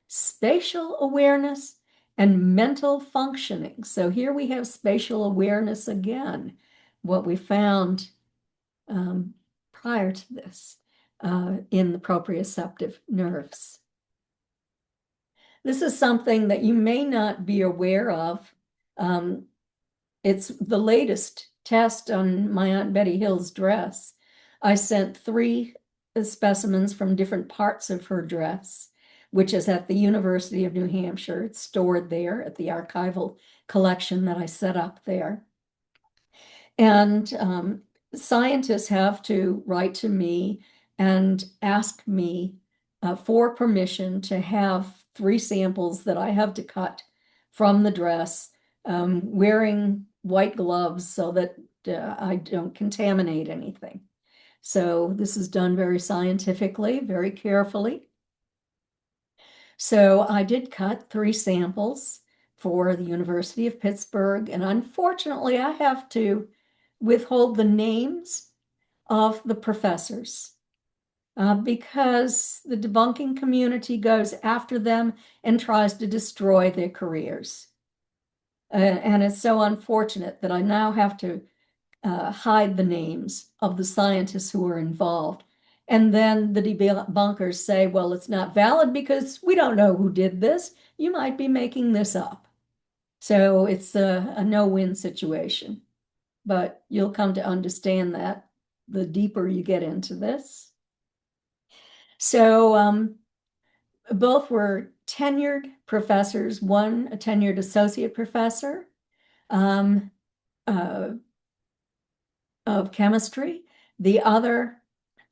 spatial awareness, and mental functioning. So here we have spatial awareness again, what we found prior to this in the proprioceptive nerves. This is something that you may not be aware of. It's the latest test on my Aunt Betty Hill's dress. I sent 3 specimens from different parts of her dress, which is at the University of New Hampshire. It's stored there at the archival collection that I set up there. And scientists have to write to me and ask me for permission to have 3 samples that I have to cut from the dress, wearing white gloves so that I don't contaminate anything. So this is done very scientifically, very carefully. So I did cut 3 samples for the University of Pittsburgh, and unfortunately I have to withhold the names of the professors because the debunking community goes after them and tries to destroy their careers. And it's so unfortunate that I now have to hide the names of the scientists who were involved. And then the debunkers say, well, it's not valid because we don't know who did this. You might be making this up. So it's a no-win situation. But you'll come to understand that the deeper you get into this. So both were tenured professors, one a tenured associate professor of chemistry. The other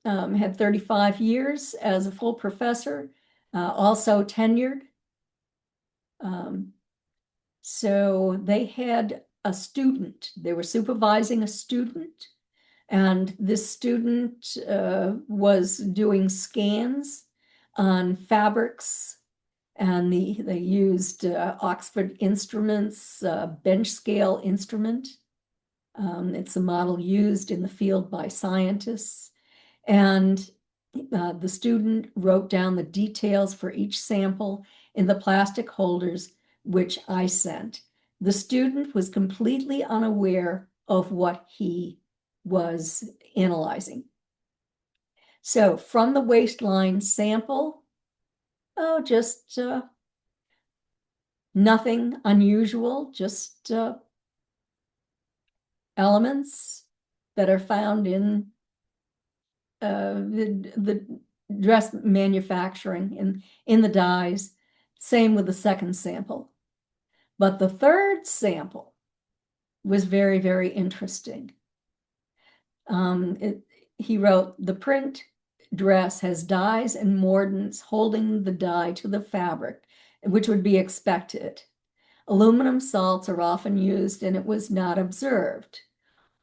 had 35 years as a full professor, also tenured. So they had a student. They were supervising a student, and this student was doing scans on fabrics, and they used Oxford Instruments bench scale instrument. It's a model used in the field by scientists. And the student wrote down the details for each sample in the plastic holders, which I sent. The student was completely unaware of what he was analyzing. So from the waistline sample, just nothing unusual, just elements that are found in the dress manufacturing in the dyes. Same with the second sample. But the third sample was very, very interesting. He wrote, the print dress has dyes and mordants holding the dye to the fabric, which would be expected. Aluminum salts are often used, and it was not observed.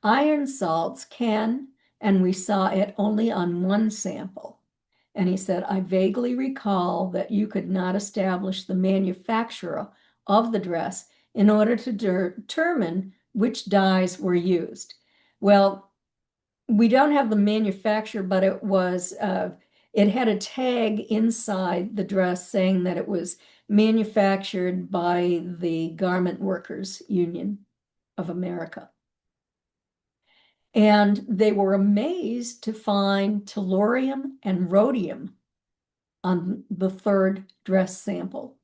Iron salts can, and we saw it only on one sample. And he said, I vaguely recall that you could not establish the manufacturer of the dress in order to determine which dyes were used. Well, we don't have the manufacturer, but it was, it had a tag inside the dress saying that it was manufactured by the Garment Workers Union of America. And they were amazed to find tellurium and rhodium on the third dress sample.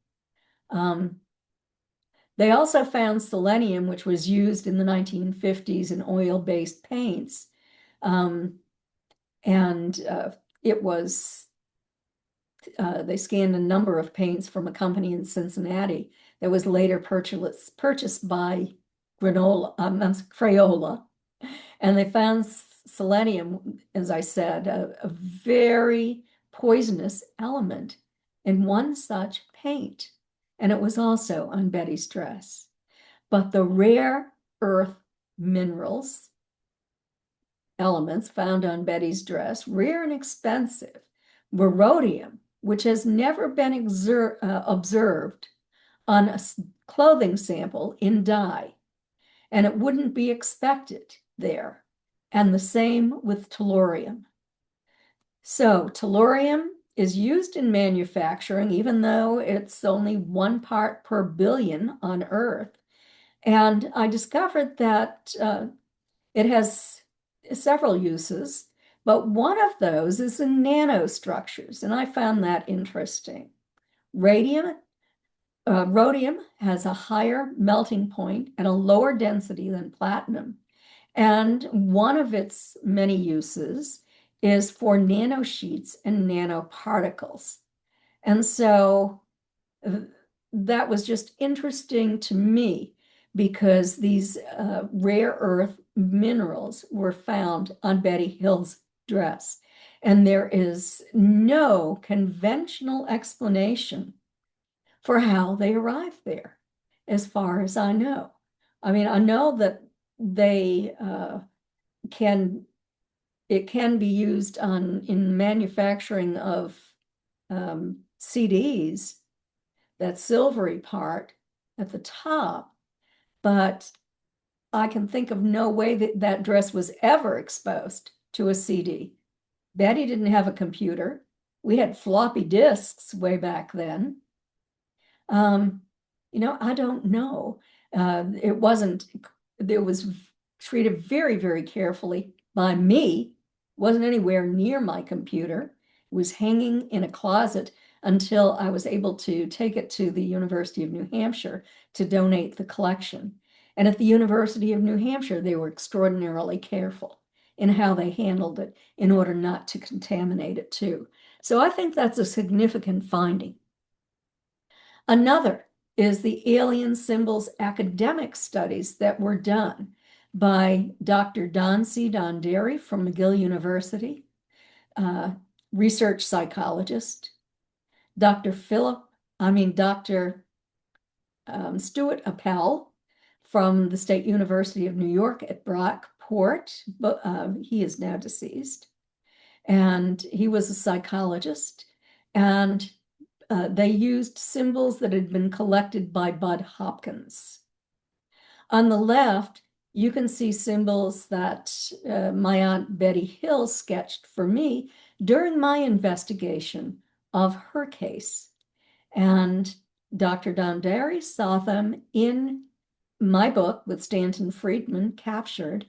They also found selenium, which was used in the 1950s in oil-based paints. It was, they scanned a number of paints from a company in Cincinnati that was later purchased by Crayola. And they found selenium, as I said, a very poisonous element in one such paint. And it was also on Betty's dress. But the rare earth minerals, elements found on Betty's dress, rare and expensive, were rhodium, which has never been observed on a clothing sample in dye. And it wouldn't be expected there. And the same with tellurium. So tellurium is used in manufacturing, even though it's only 1 part per billion on Earth. And I discovered that it has several uses, but one of those is in nanostructures, and I found that interesting. Rhodium has a higher melting point and a lower density than platinum. And one of its many uses is for nanosheets and nanoparticles. And so that was just interesting to me because these rare earth minerals were found on Betty Hill's dress. And there is no conventional explanation for how they arrived there, as far as I know. I mean, I know that they it can be used in manufacturing of CDs, that silvery part at the top, but I can think of no way that that dress was ever exposed to a CD. Betty didn't have a computer. We had floppy disks way back then. I don't know. It was treated very, very carefully by me. Wasn't anywhere near my computer. It was hanging in a closet until I was able to take it to the University of New Hampshire to donate the collection. And at the University of New Hampshire, they were extraordinarily careful in how they handled it in order not to contaminate it too. So I think that's a significant finding. Another is the alien symbols academic studies that were done by Dr. Don C. Donderi from McGill University, research psychologist, Dr. Stuart Appel from the State University of New York at Brockport, but he is now deceased. And he was a psychologist, and they used symbols that had been collected by Bud Hopkins. On the left, you can see symbols that my Aunt Betty Hill sketched for me during my investigation of her case. And Dr. Donderi saw them in my book with Stanton Friedman, Captured,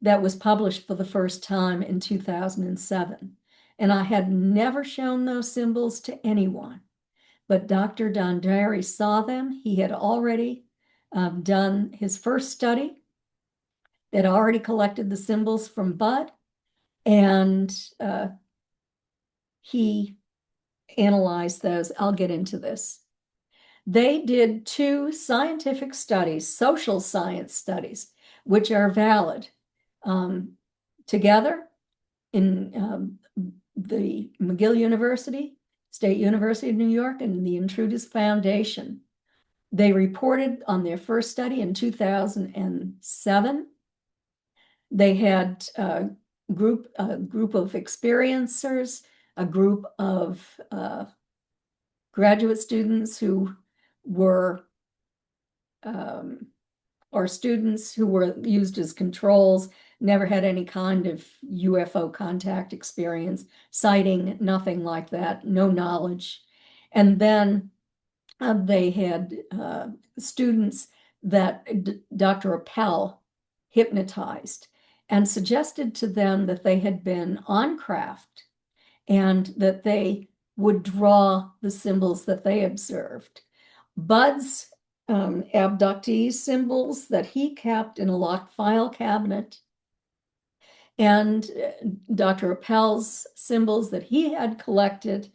that was published for the first time in 2007. And I had never shown those symbols to anyone. But Dr. Donderi saw them. He had already done his first study that already collected the symbols from Bud, and he analyzed those. I'll get into this. They did 2 scientific studies, social science studies, which are valid together in the McGill University, State University of New York, and the Intruders Foundation. They reported on their first study in 2007. They had a group of experiencers, a group of graduate students who were, or students who were used as controls, never had any kind of UFO contact experience, sighting, nothing like that, no knowledge. And then they had students that Dr. Appel hypnotized and suggested to them that they had been on craft and that they would draw the symbols that they observed. Bud's abductee symbols that he kept in a locked file cabinet, and Dr. Appel's symbols that he had collected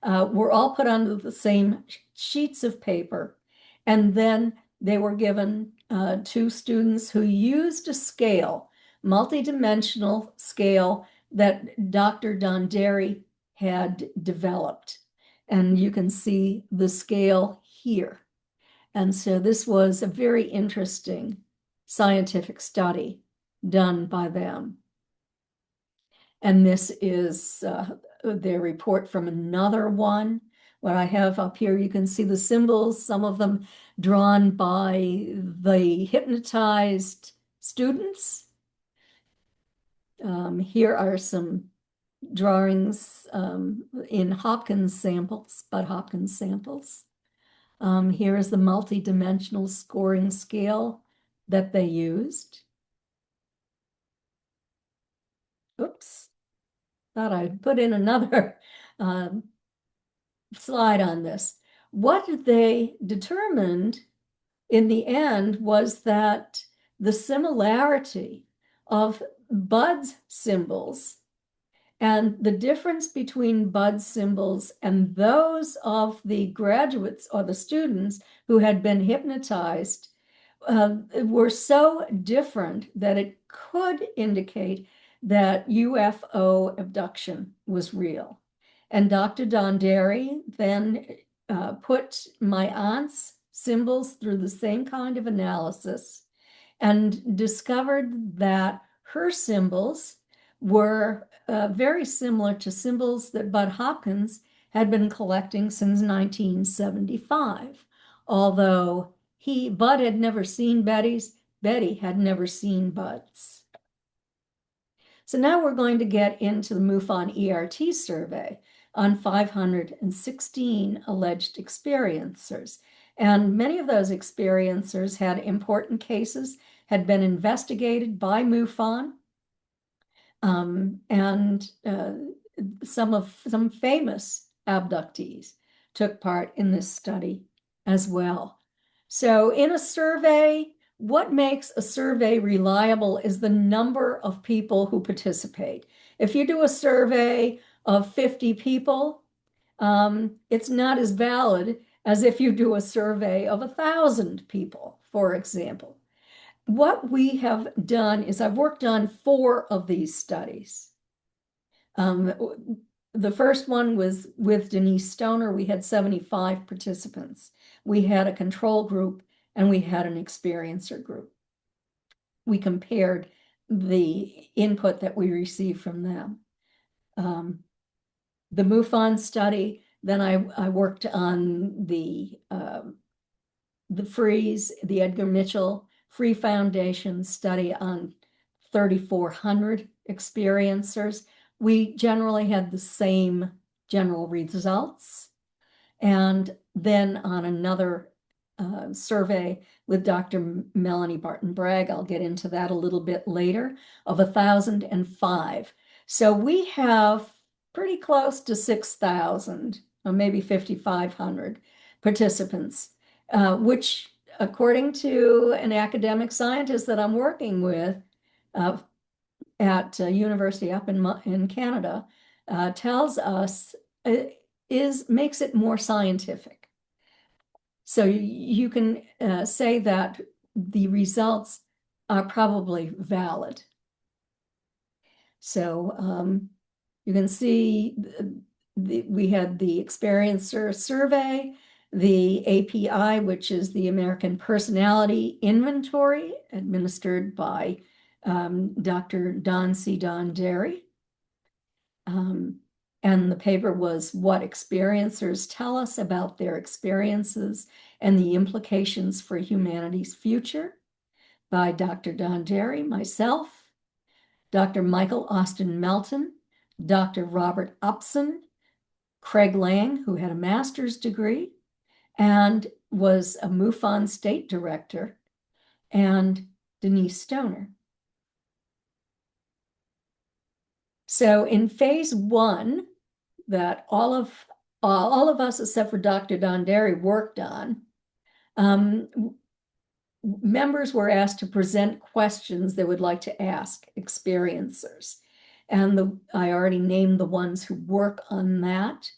were all put onto the same sheets of paper. And then they were given to students who used a scale, multidimensional scale that Dr. Donderi had developed. And you can see the scale here. And so this was a very interesting scientific study done by them. And this is their report from another one. What I have up here, you can see the symbols, some of them drawn by the hypnotized students. Here are some drawings in Hopkins samples, Bud Hopkins samples. Here is the multi-dimensional scoring scale that they used. Oops, thought I'd put in another slide on this. What they determined in the end was that the similarity of Bud's symbols and the difference between Bud's symbols and those of the graduates or the students who had been hypnotized were so different that it could indicate that UFO abduction was real. And Dr. Donderi then put my aunt's symbols through the same kind of analysis and discovered that her symbols were very similar to symbols that Bud Hopkins had been collecting since 1975. Although Bud had never seen Betty's, Betty had never seen Bud's. So now we're going to get into the MUFON ERT survey on 516 alleged experiencers. And many of those experiencers had important cases, had been investigated by MUFON, and some famous abductees took part in this study as well. So in a survey, what makes a survey reliable is the number of people who participate. If you do a survey of 50 people, it's not as valid as if you do a survey of 1,000 people, for example. What we have done is I've worked on 4 of these studies. The first one was with Denise Stoner. We had 75 participants. We had a control group and we had an experiencer group. We compared the input that we received from them. The MUFON study, then I worked on the Freeze, the Edgar Mitchell Free Foundation study on 3,400 experiencers. We generally had the same general results. And then on another survey with Dr. Melanie Barton-Bragg, I'll get into that a little bit later, of 1,005. So we have pretty close to 6,000, or maybe 5,500 participants, which, according to an academic scientist that I'm working with at a university up in Canada, tells us makes it more scientific. So you can say that the results are probably valid. So you can see we had the experiencer survey, the API, which is the American Personality Inventory, administered by Dr. Don C. Donderi. And the paper was What Experiencers Tell Us About Their Experiences and the Implications for Humanity's Future, by Dr. Donderi, myself, Dr. Michael Austin Melton, Dr. Robert Upson, Craig Lang, who had a master's degree and was a MUFON state director, and Denise Stoner. So in phase 1, that all of us except for Dr. Donderi worked on, members were asked to present questions they would like to ask experiencers. And I already named the ones who work on that.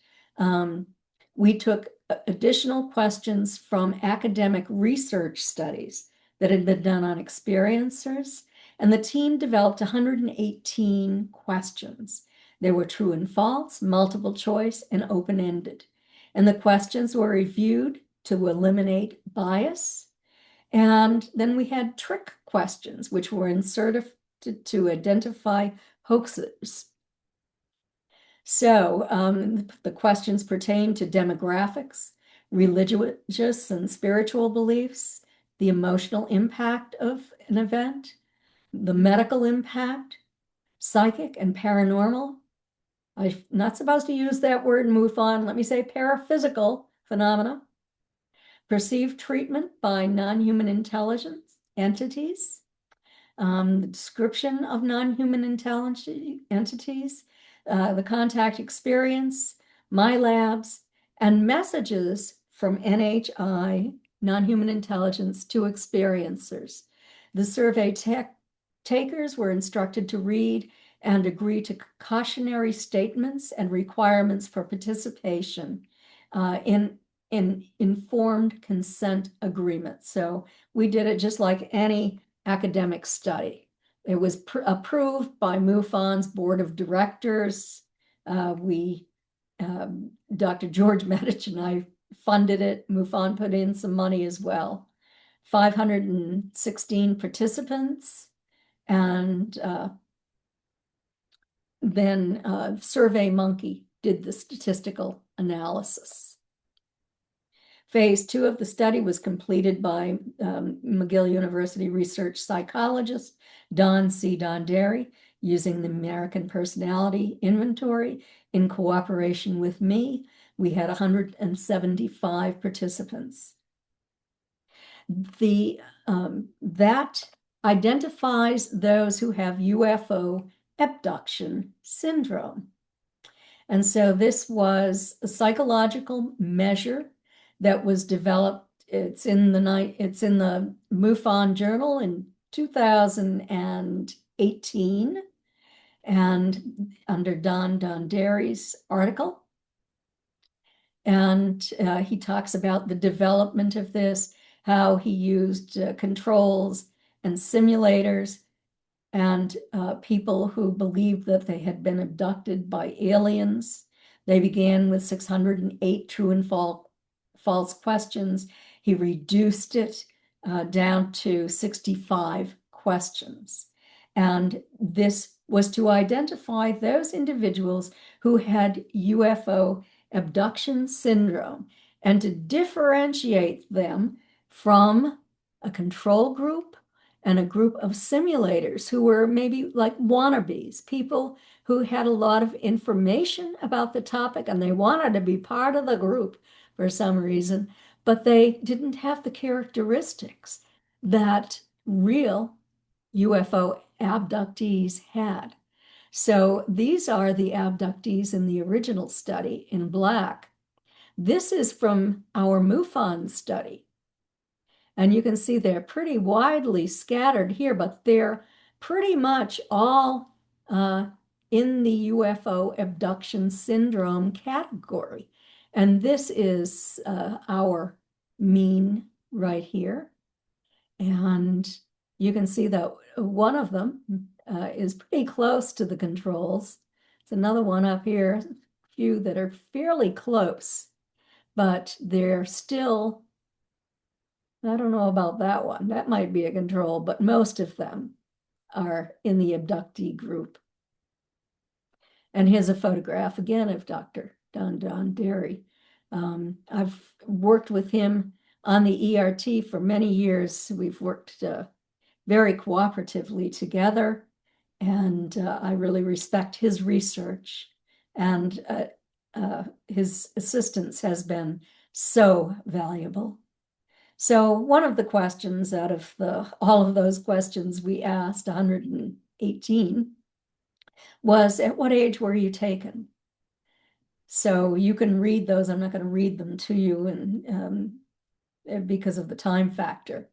We took additional questions from academic research studies that had been done on experiencers, and the team developed 118 questions. They were true and false, multiple choice, and open-ended. And the questions were reviewed to eliminate bias. And then we had trick questions, which were inserted to identify hoaxes. So the questions pertain to demographics, religious and spiritual beliefs, the emotional impact of an event, the medical impact, psychic and paranormal, I'm not supposed to use that word MUFON. Let me say paraphysical phenomena. Perceived treatment by non-human intelligence entities. The description of non-human intelligence entities, the contact experience, my labs, and messages from NHI, non-human intelligence, to experiencers. The survey takers were instructed to read and agree to cautionary statements and requirements for participation in informed consent agreements. So we did it just like any academic study. It was approved by MUFON's board of directors. Dr. George Medich and I funded it. MUFON put in some money as well. 516 participants, and then SurveyMonkey did the statistical analysis. Phase 2 of the study was completed by McGill University research psychologist Don Derry, using the American Personality Inventory in cooperation with me. We had 175 participants. That identifies those who have UFO abduction syndrome. And so this was a psychological measure that was developed. It's in the MUFON journal in 2018, and under Don Derry's article. And he talks about the development of this, how he used controls and simulators, and people who believed that they had been abducted by aliens. They began with 608 true and false questions. He reduced it down to 65 questions. And this was to identify those individuals who had UFO abduction syndrome and to differentiate them from a control group and a group of simulators who were maybe like wannabes, people who had a lot of information about the topic and they wanted to be part of the group for some reason, but they didn't have the characteristics that real UFO abductees had. So these are the abductees in the original study in black. This is from our MUFON study. And you can see they're pretty widely scattered here, but they're pretty much all in the UFO abduction syndrome category. And this is our mean right here. And you can see that one of them is pretty close to the controls. It's another one up here, a few that are fairly close, but they're still, I don't know about that one. That might be a control, but most of them are in the abductee group. And here's a photograph again of Dr. Don Derry. I've worked with him on the ERT for many years. We've worked very cooperatively together, and I really respect his research, and his assistance has been so valuable. So one of the questions out of all of those questions we asked, 118, was, at what age were you taken? So you can read those. I'm not going to read them to you because of the time factor.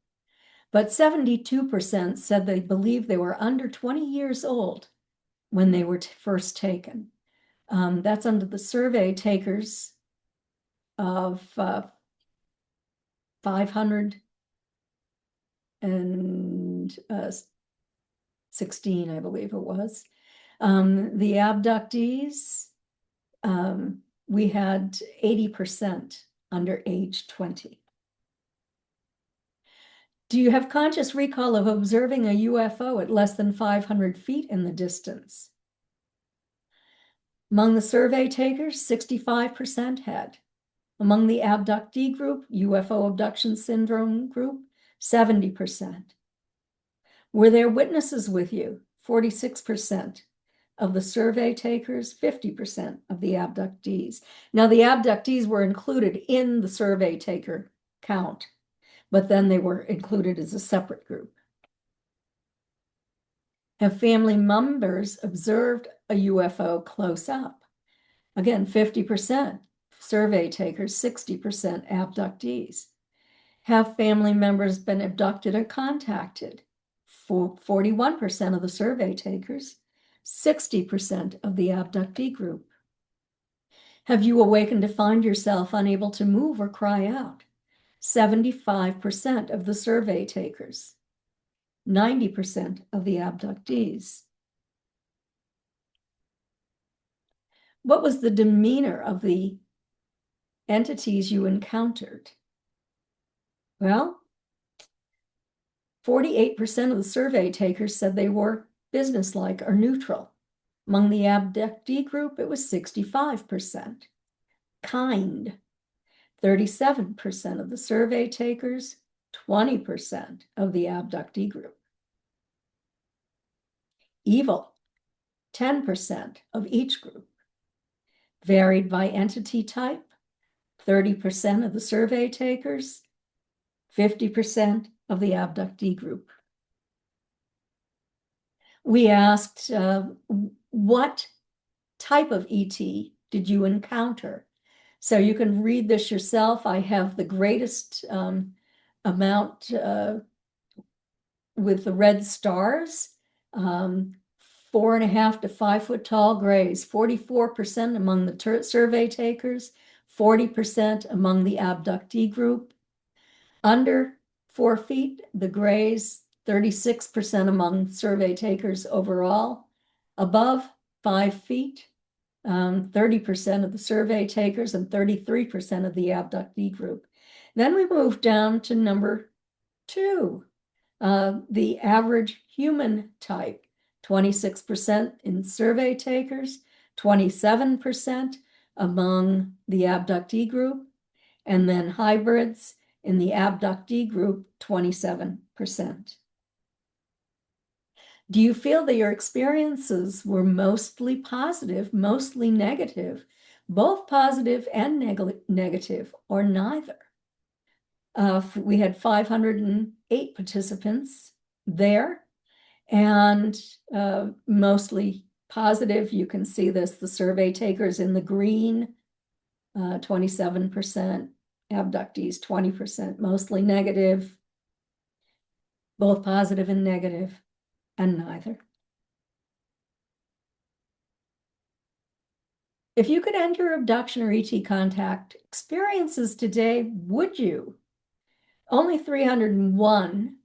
But 72% said they believed they were under 20 years old when they were first taken. That's under the survey takers of 516, I believe it was. The abductees, we had 80% under age 20. Do you have conscious recall of observing a UFO at less than 500 feet in the distance? Among the survey takers, 65% had. Among the abductee group, UFO abduction syndrome group, 70%. Were there witnesses with you? 46%. of the survey takers, 50% of the abductees. Now, the abductees were included in the survey taker count, but then they were included as a separate group. Have family members observed a UFO close up? Again, 50% survey takers, 60% abductees. Have family members been abducted or contacted? For 41% of the survey takers, 60% of the abductee group. Have you awakened to find yourself unable to move or cry out? 75% of the survey takers, 90% of the abductees. What was the demeanor of the entities you encountered? Well, 48% of the survey takers said they were businesslike or neutral. Among the abductee group, it was 65%. Kind, 37% of the survey takers, 20% of the abductee group. Evil, 10% of each group. Varied by entity type, 30% of the survey takers, 50% of the abductee group. We asked, what type of ET did you encounter? So you can read this yourself. I have the greatest amount with the red stars, 4.5 to 5 foot tall grays, 44% among the survey takers, 40% among the abductee group. Under 4 feet, the grays, 36% among survey takers overall. Above 5 feet, 30% of the survey takers and 33% of the abductee group. Then we moved down to number 2, the average human type, 26% in survey takers, 27% among the abductee group, and then hybrids in the abductee group, 27%. Do you feel that your experiences were mostly positive, mostly negative, both positive and negative, or neither? We had 508 participants there, and mostly positive. You can see this, the survey takers in the green, 27%, abductees 20%, mostly negative, both positive and negative, and neither. If you could end your abduction or ET contact experiences today, would you? Only 301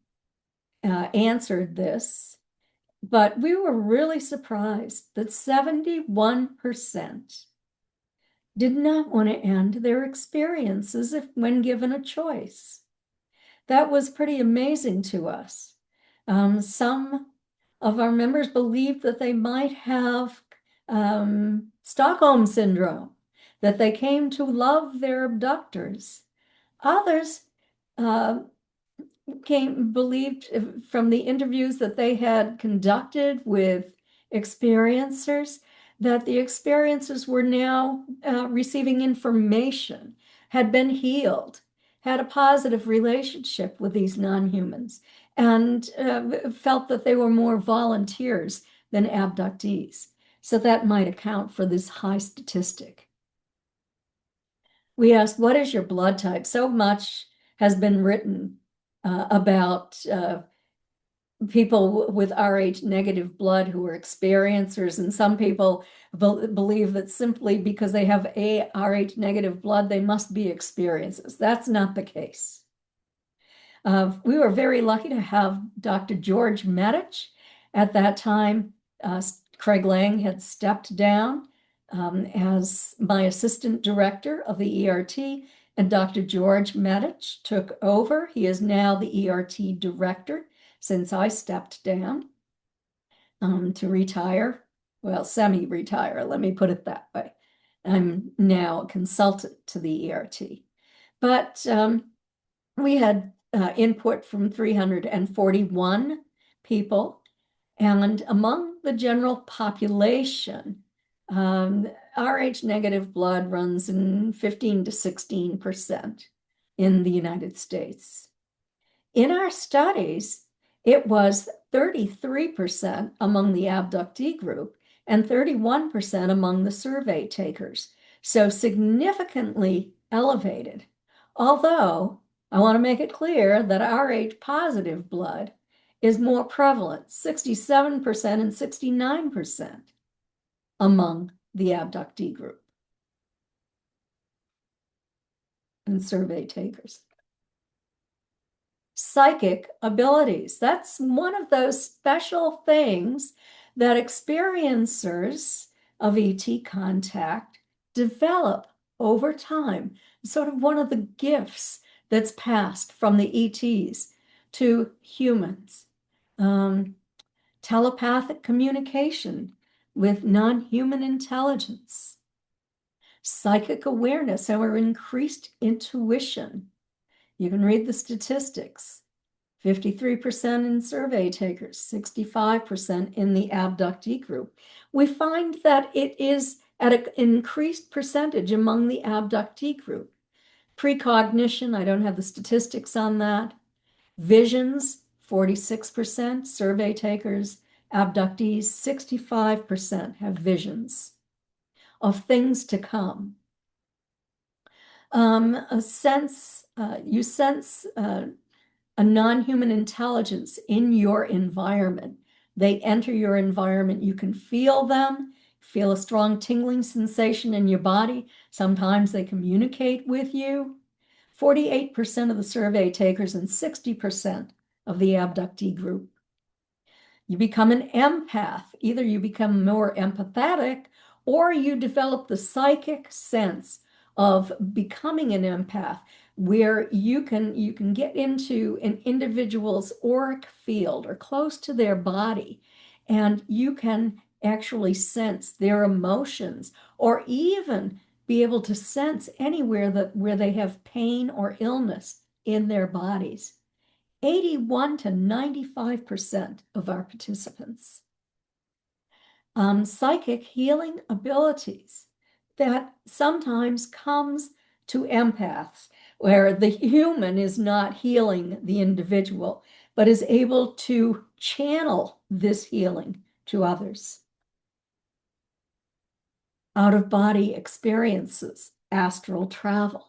answered this, but we were really surprised that 71% did not want to end their experiences when given a choice. That was pretty amazing to us. Some of our members believed that they might have Stockholm syndrome, that they came to love their abductors. Others believed from the interviews that they had conducted with experiencers that the experiencers were now receiving information, had been healed, had a positive relationship with these non-humans, and felt that they were more volunteers than abductees. So that might account for this high statistic. We asked, what is your blood type? So much has been written about people with Rh negative blood who are experiencers, and some people believe that simply because they have a Rh negative blood, they must be experiencers. That's not the case. We were very lucky to have Dr. George Medich. At that time, Craig Lang had stepped down as my assistant director of the ERT, and Dr. George Medich took over. He is now the ERT director since I stepped down to retire. Well, semi-retire, let me put it that way. I'm now a consultant to the ERT. But we had input from 341 people, and among the general population, Rh negative blood runs in 15 to 16% in the United States. In our studies, it was 33% among the abductee group and 31% among the survey takers, so significantly elevated. Although I want to make it clear that Rh positive blood is more prevalent, 67% and 69% among the abductee group and survey takers. Psychic abilities. That's one of those special things that experiencers of ET contact develop over time. Sort of one of the gifts that's passed from the ETs to humans. Telepathic communication with non-human intelligence. Psychic awareness or increased intuition. You can read the statistics. 53% in survey takers, 65% in the abductee group. We find that it is at an increased percentage among the abductee group. Precognition, I don't have the statistics on that. Visions, 46%, survey takers, abductees, 65% have visions of things to come. You sense a non-human intelligence in your environment. They enter your environment. You can feel them, feel a strong tingling sensation in your body. Sometimes they communicate with you. 48% of the survey takers and 60% of the abductee group. You become an empath. Either you become more empathetic or you develop the psychic sense of becoming an empath, where you can get into an individual's auric field or close to their body, and you can actually sense their emotions, or even be able to sense anywhere where they have pain or illness in their bodies. 81 to 95% of our participants. Psychic healing abilities that sometimes comes to empaths, where the human is not healing the individual, but is able to channel this healing to others. Out-of-body experiences, astral travel.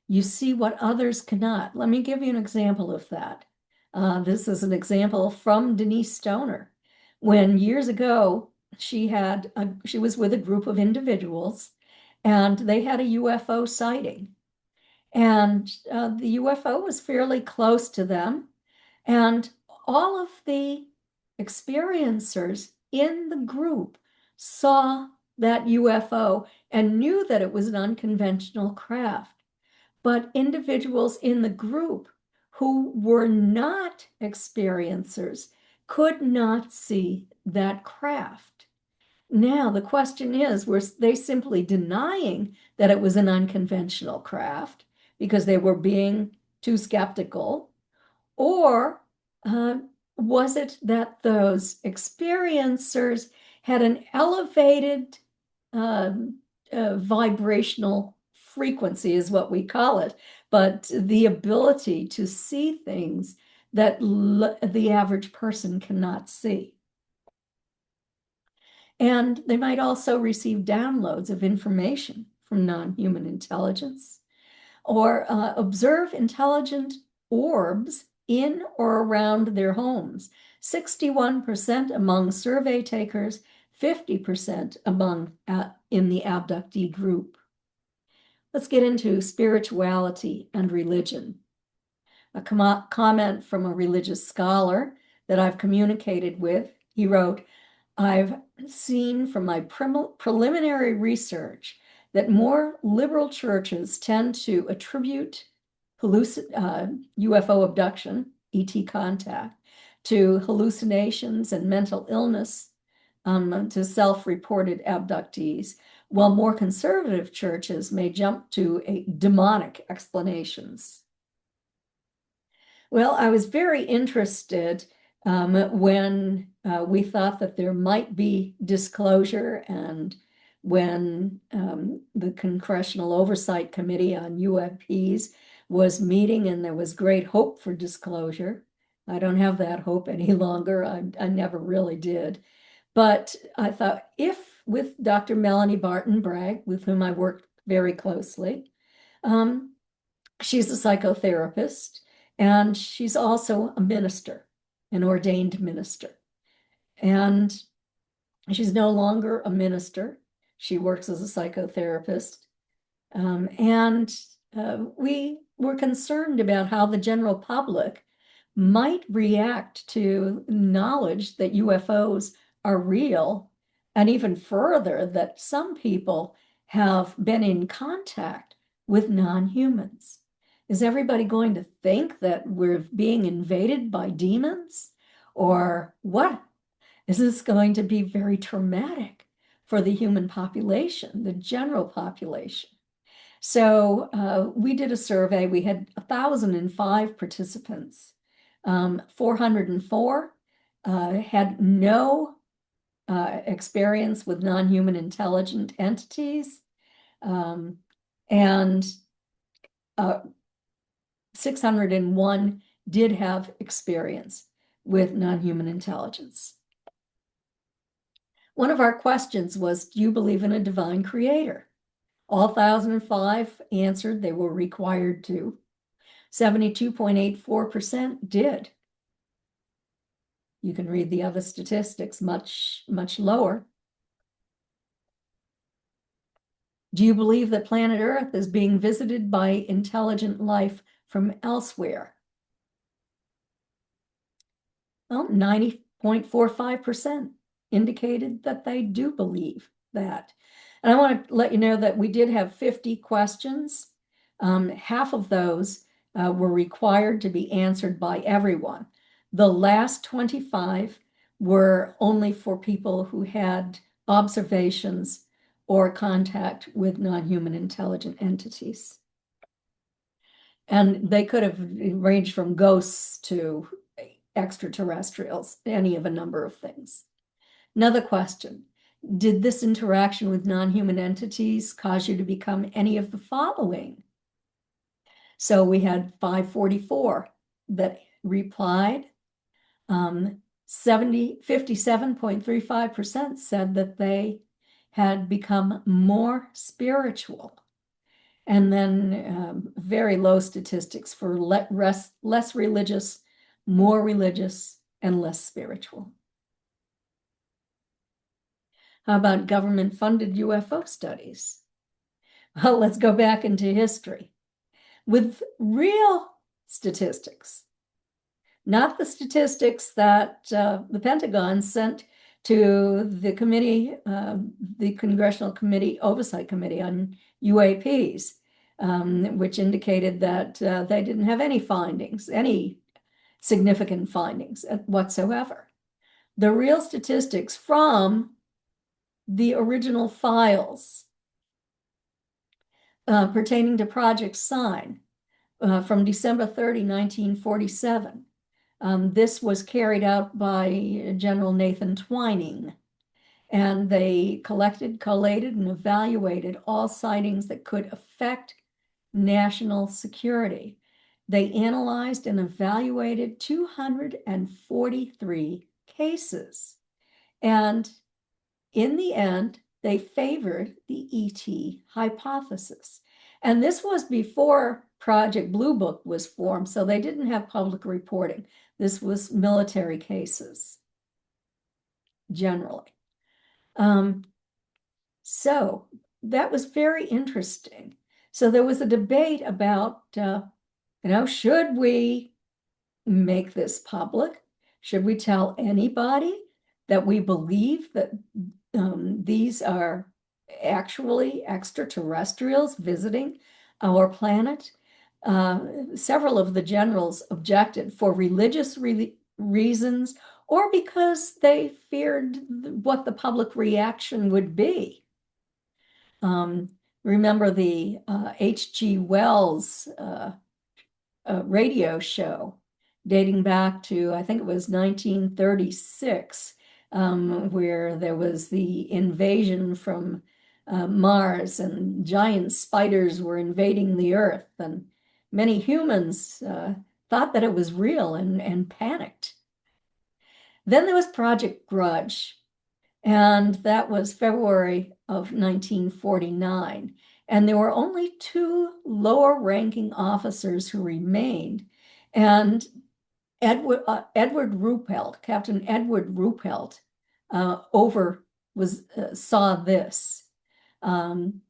You see what others cannot. Let me give you an example of that. This is an example from Denise Stoner. When years ago, she was with a group of individuals, and they had a UFO sighting. And the UFO was fairly close to them. And all of the experiencers in the group saw that UFO and knew that it was an unconventional craft. But individuals in the group who were not experiencers could not see that craft. Now, the question is, were they simply denying that it was an unconventional craft because they were being too skeptical? Or was it that those experiencers had an elevated vibrational frequency, is what we call it, but the ability to see things that the average person cannot see? And they might also receive downloads of information from non-human intelligence, or observe intelligent orbs in or around their homes. 61% among survey takers, 50% in the abductee group. Let's get into spirituality and religion. A comment from a religious scholar that I've communicated with. He wrote, "I've seen from my preliminary research that more liberal churches tend to attribute UFO abduction, ET contact, to hallucinations and mental illness, to self-reported abductees, while more conservative churches may jump to demonic explanations." Well, I was very interested when we thought that there might be disclosure, and when the Congressional Oversight Committee on UFPs was meeting and there was great hope for disclosure. I don't have that hope any longer. I never really did. But I thought, if with Dr. Melanie Barton Bragg, with whom I worked very closely, she's a psychotherapist, and she's also a minister, an ordained minister. And she's no longer a minister. She works as a psychotherapist. We were concerned about how the general public might react to knowledge that UFOs are real, and even further, that some people have been in contact with non-humans. Is everybody going to think that we're being invaded by demons? Or what? Is this going to be very traumatic for the human population, the general population? So we did a survey. We had 1,005 participants. 404 had no experience with non-human intelligent entities, and 601 did have experience with non-human intelligence. One of our questions was, do you believe in a divine creator? All 1,005 answered they were required to. 72.84% did. You can read the other statistics much, much lower. Do you believe that planet Earth is being visited by intelligent life from elsewhere? Well, 90.45% indicated that they do believe that. And I want to let you know that we did have 50 questions. Half of those were required to be answered by everyone. The last 25 were only for people who had observations or contact with non-human intelligent entities. And they could have ranged from ghosts to extraterrestrials, any of a number of things. Another question: did this interaction with non-human entities cause you to become any of the following? So we had 544 that replied. 57.35% said that they had become more spiritual. And then very low statistics for less religious, more religious, and less spiritual. How about government-funded UFO studies? Well, let's go back into history with real statistics, not the statistics that the Pentagon sent to the committee, the Congressional Oversight Committee on UAPs, which indicated that they didn't have any findings, any significant findings whatsoever. The real statistics from the original files pertaining to Project Sign from December 30, 1947. This was carried out by General Nathan Twining, and they collected, collated, and evaluated all sightings that could affect national security. They analyzed and evaluated 243 cases, and in the end, they favored the ET hypothesis. And this was before Project Blue Book was formed, so they didn't have public reporting. This was military cases, generally. So that was very interesting. So there was a debate about, should we make this public? Should we tell anybody that we believe that these are actually extraterrestrials visiting our planet? Several of the generals objected for religious reasons, or because they feared what the public reaction would be. Remember the H.G. Wells radio show, dating back to, I think it was 1936, where there was the invasion from Mars, and giant spiders were invading the Earth, and many humans thought that it was real and panicked. Then there was Project Grudge, and that was February of 1949. And there were only two lower ranking officers who remained. And Edward Ruppelt, Captain Edward Ruppelt, saw this. And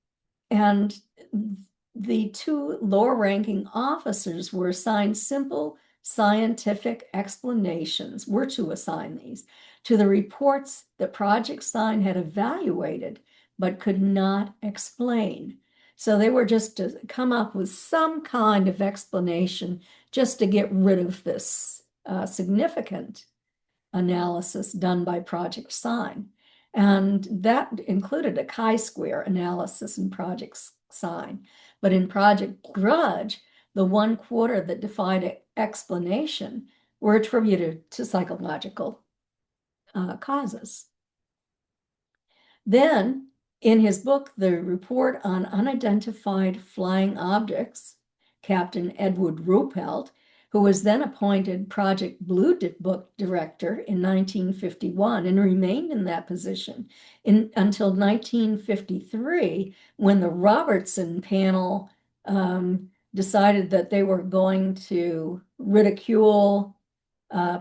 the two lower ranking officers were assigned simple scientific explanations, were to assign these to the reports that Project Sign had evaluated but could not explain. So they were just to come up with some kind of explanation just to get rid of this significant analysis done by Project Sign. And that included a chi-square analysis in Project Sign. But in Project Grudge, the 1/4 that defied explanation were attributed to psychological causes. Then, in his book, The Report on Unidentified Flying Objects, Captain Edward Ruppelt, who was then appointed Project Blue Book director in 1951 and remained in that position until 1953, when the Robertson panel decided that they were going to ridicule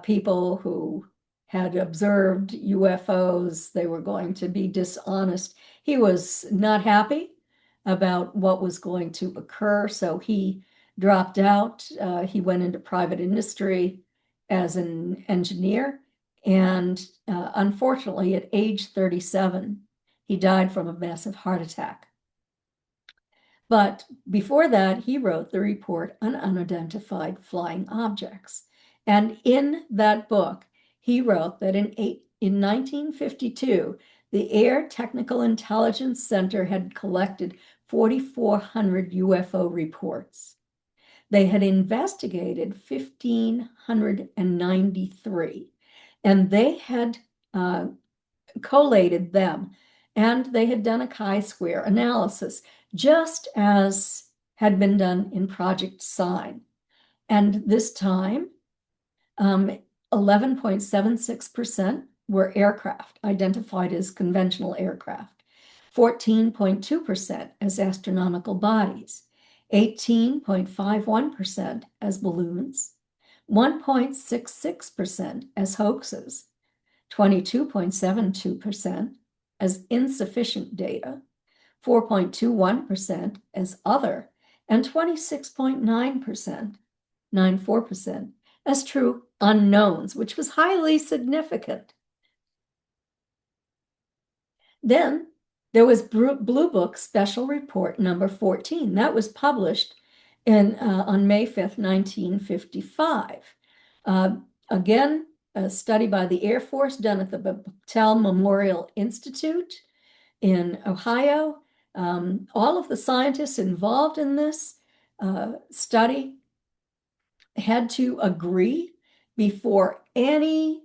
people who had observed UFOs. They were going to be dishonest. He was not happy about what was going to occur, so he dropped out. He went into private industry as an engineer, and unfortunately, at age 37, he died from a massive heart attack. But before that, he wrote the Report on Unidentified Flying Objects. And in that book, he wrote that in 1952, the Air Technical Intelligence Center had collected 4,400 UFO reports. They had investigated 1,593, and they had collated them, and they had done a chi-square analysis, just as had been done in Project Sign. And this time, 11.76% were aircraft identified as conventional aircraft, 14.2% as astronomical bodies, 18.51% as balloons, 1.66% as hoaxes, 22.72% as insufficient data, 4.21% as other, and 26.9%, 94%, as true unknowns, which was highly significant. Then there was Blue Book Special Report number 14. That was published on May 5th, 1955. Again, a study by the Air Force done at the Battelle Memorial Institute in Ohio. All of the scientists involved in this study had to agree before any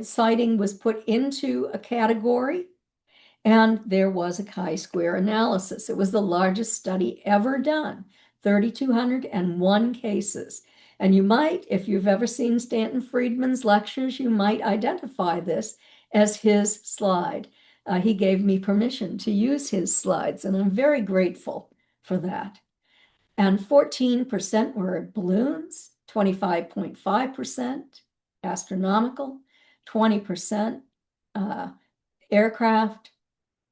sighting was put into a category. And there was a chi-square analysis. It was the largest study ever done, 3,201 cases. And you might, if you've ever seen Stanton Friedman's lectures, you might identify this as his slide. He gave me permission to use his slides, and I'm very grateful for that. And 14% were balloons, 25.5% astronomical, 20% aircraft,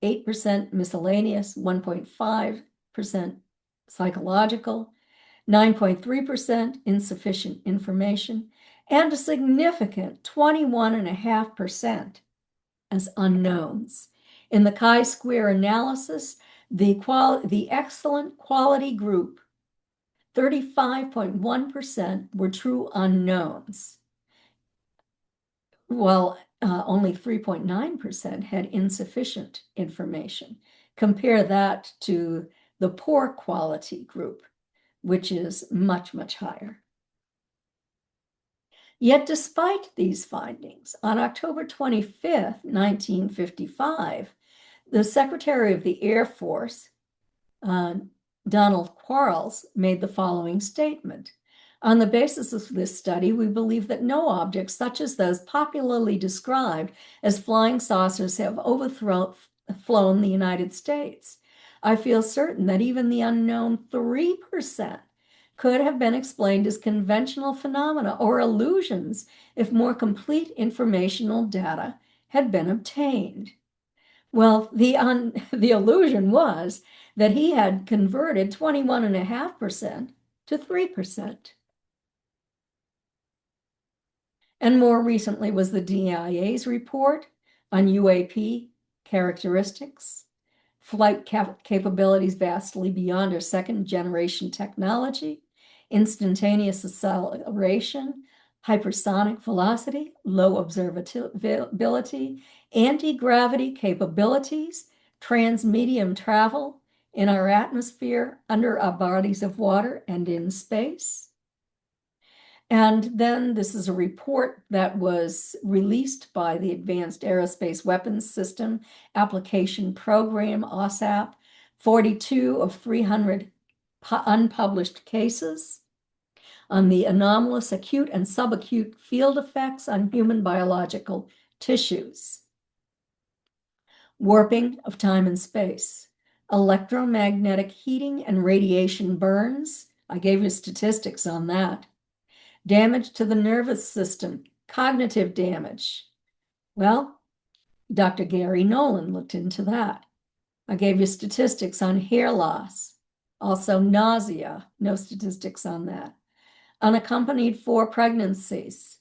8% miscellaneous, 1.5% psychological, 9.3% insufficient information, and a significant 21.5% as unknowns. In the chi-square analysis, the excellent quality group, 35.1% were true unknowns, while only 3.9% had insufficient information. Compare that to the poor quality group, which is much, much higher. Yet despite these findings, on October 25th, 1955, the Secretary of the Air Force, Donald Quarles, made the following statement. On the basis of this study, we believe that no objects such as those popularly described as flying saucers have overflown the United States. I feel certain that even the unknown 3% could have been explained as conventional phenomena or illusions if more complete informational data had been obtained. Well, the illusion was that he had converted 21.5% to 3%. And more recently was the DIA's report on UAP characteristics, flight capabilities vastly beyond our second generation technology, instantaneous acceleration, hypersonic velocity, low observability, anti-gravity capabilities, transmedium travel in our atmosphere, under our bodies of water, and in space. And then this is a report that was released by the Advanced Aerospace Weapons System Application Program, OSAP, 42 of 300 unpublished cases on the anomalous acute and subacute field effects on human biological tissues. Warping of time and space, electromagnetic heating and radiation burns. I gave you statistics on that. Damage to the nervous system, cognitive damage. Well, Dr. Gary Nolan looked into that. I gave you statistics on hair loss, also nausea, no statistics on that. Unaccounted for pregnancies,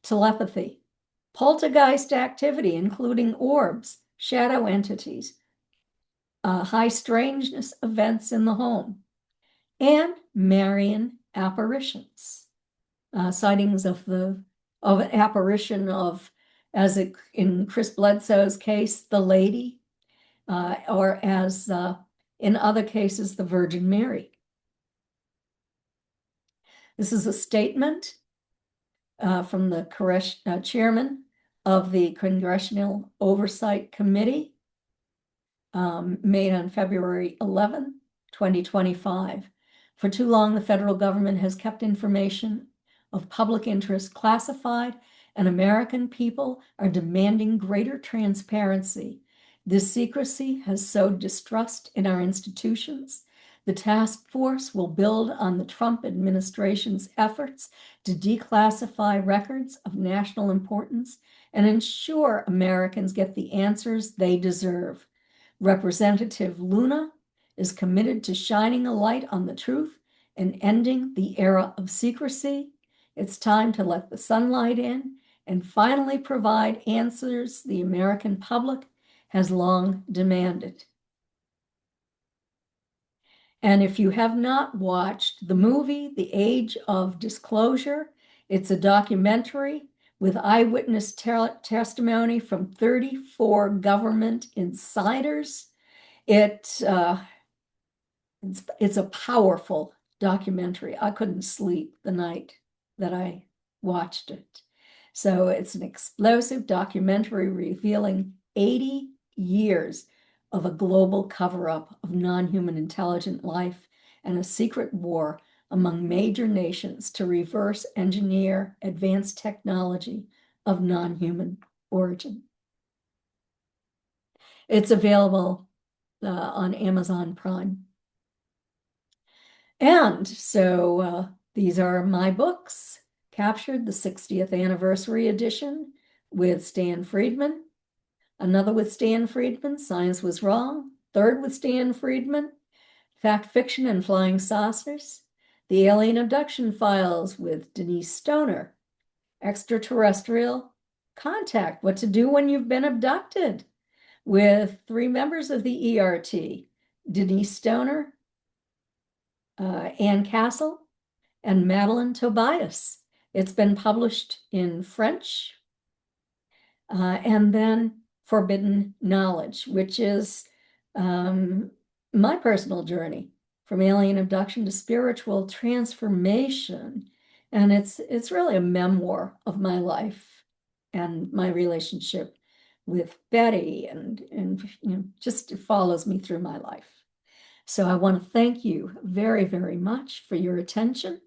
telepathy, poltergeist activity, including orbs, shadow entities, high strangeness events in the home, and Marian apparitions, sightings of apparition of, as in Chris Bledsoe's case, the lady, or as in other cases, the Virgin Mary. This is a statement from the chairman of the Congressional Oversight Committee, made on February 11, 2025. For too long, the federal government has kept information of public interest classified, and American people are demanding greater transparency. This secrecy has sowed distrust in our institutions. The task force will build on the Trump administration's efforts to declassify records of national importance and ensure Americans get the answers they deserve. Representative Luna is committed to shining a light on the truth and ending the era of secrecy. It's time to let the sunlight in and finally provide answers the American public has long demanded. And if you have not watched the movie, The Age of Disclosure, it's a documentary with eyewitness testimony from 34 government insiders. It's a powerful documentary. I couldn't sleep the night that I watched it. So it's an explosive documentary revealing 80 years of a global cover-up of non-human intelligent life and a secret war among major nations to reverse engineer advanced technology of non-human origin. It's available on Amazon Prime. And so these are my books. Captured, the 60th anniversary edition with Stan Friedman. Another with Stan Friedman, Science Was Wrong. Third with Stan Friedman, Fact, Fiction, and Flying Saucers. The Alien Abduction Files with Denise Stoner. Extraterrestrial Contact, What to Do When You've Been Abducted, with 3 members of the ERT, Denise Stoner, Ann Castle, and Madeline Tobias. It's been published in French. And then Forbidden Knowledge, which is my personal journey from alien abduction to spiritual transformation And it's really a memoir of my life and my relationship with Betty, and just it follows me through my life. So I want to thank you very, very much for your attention.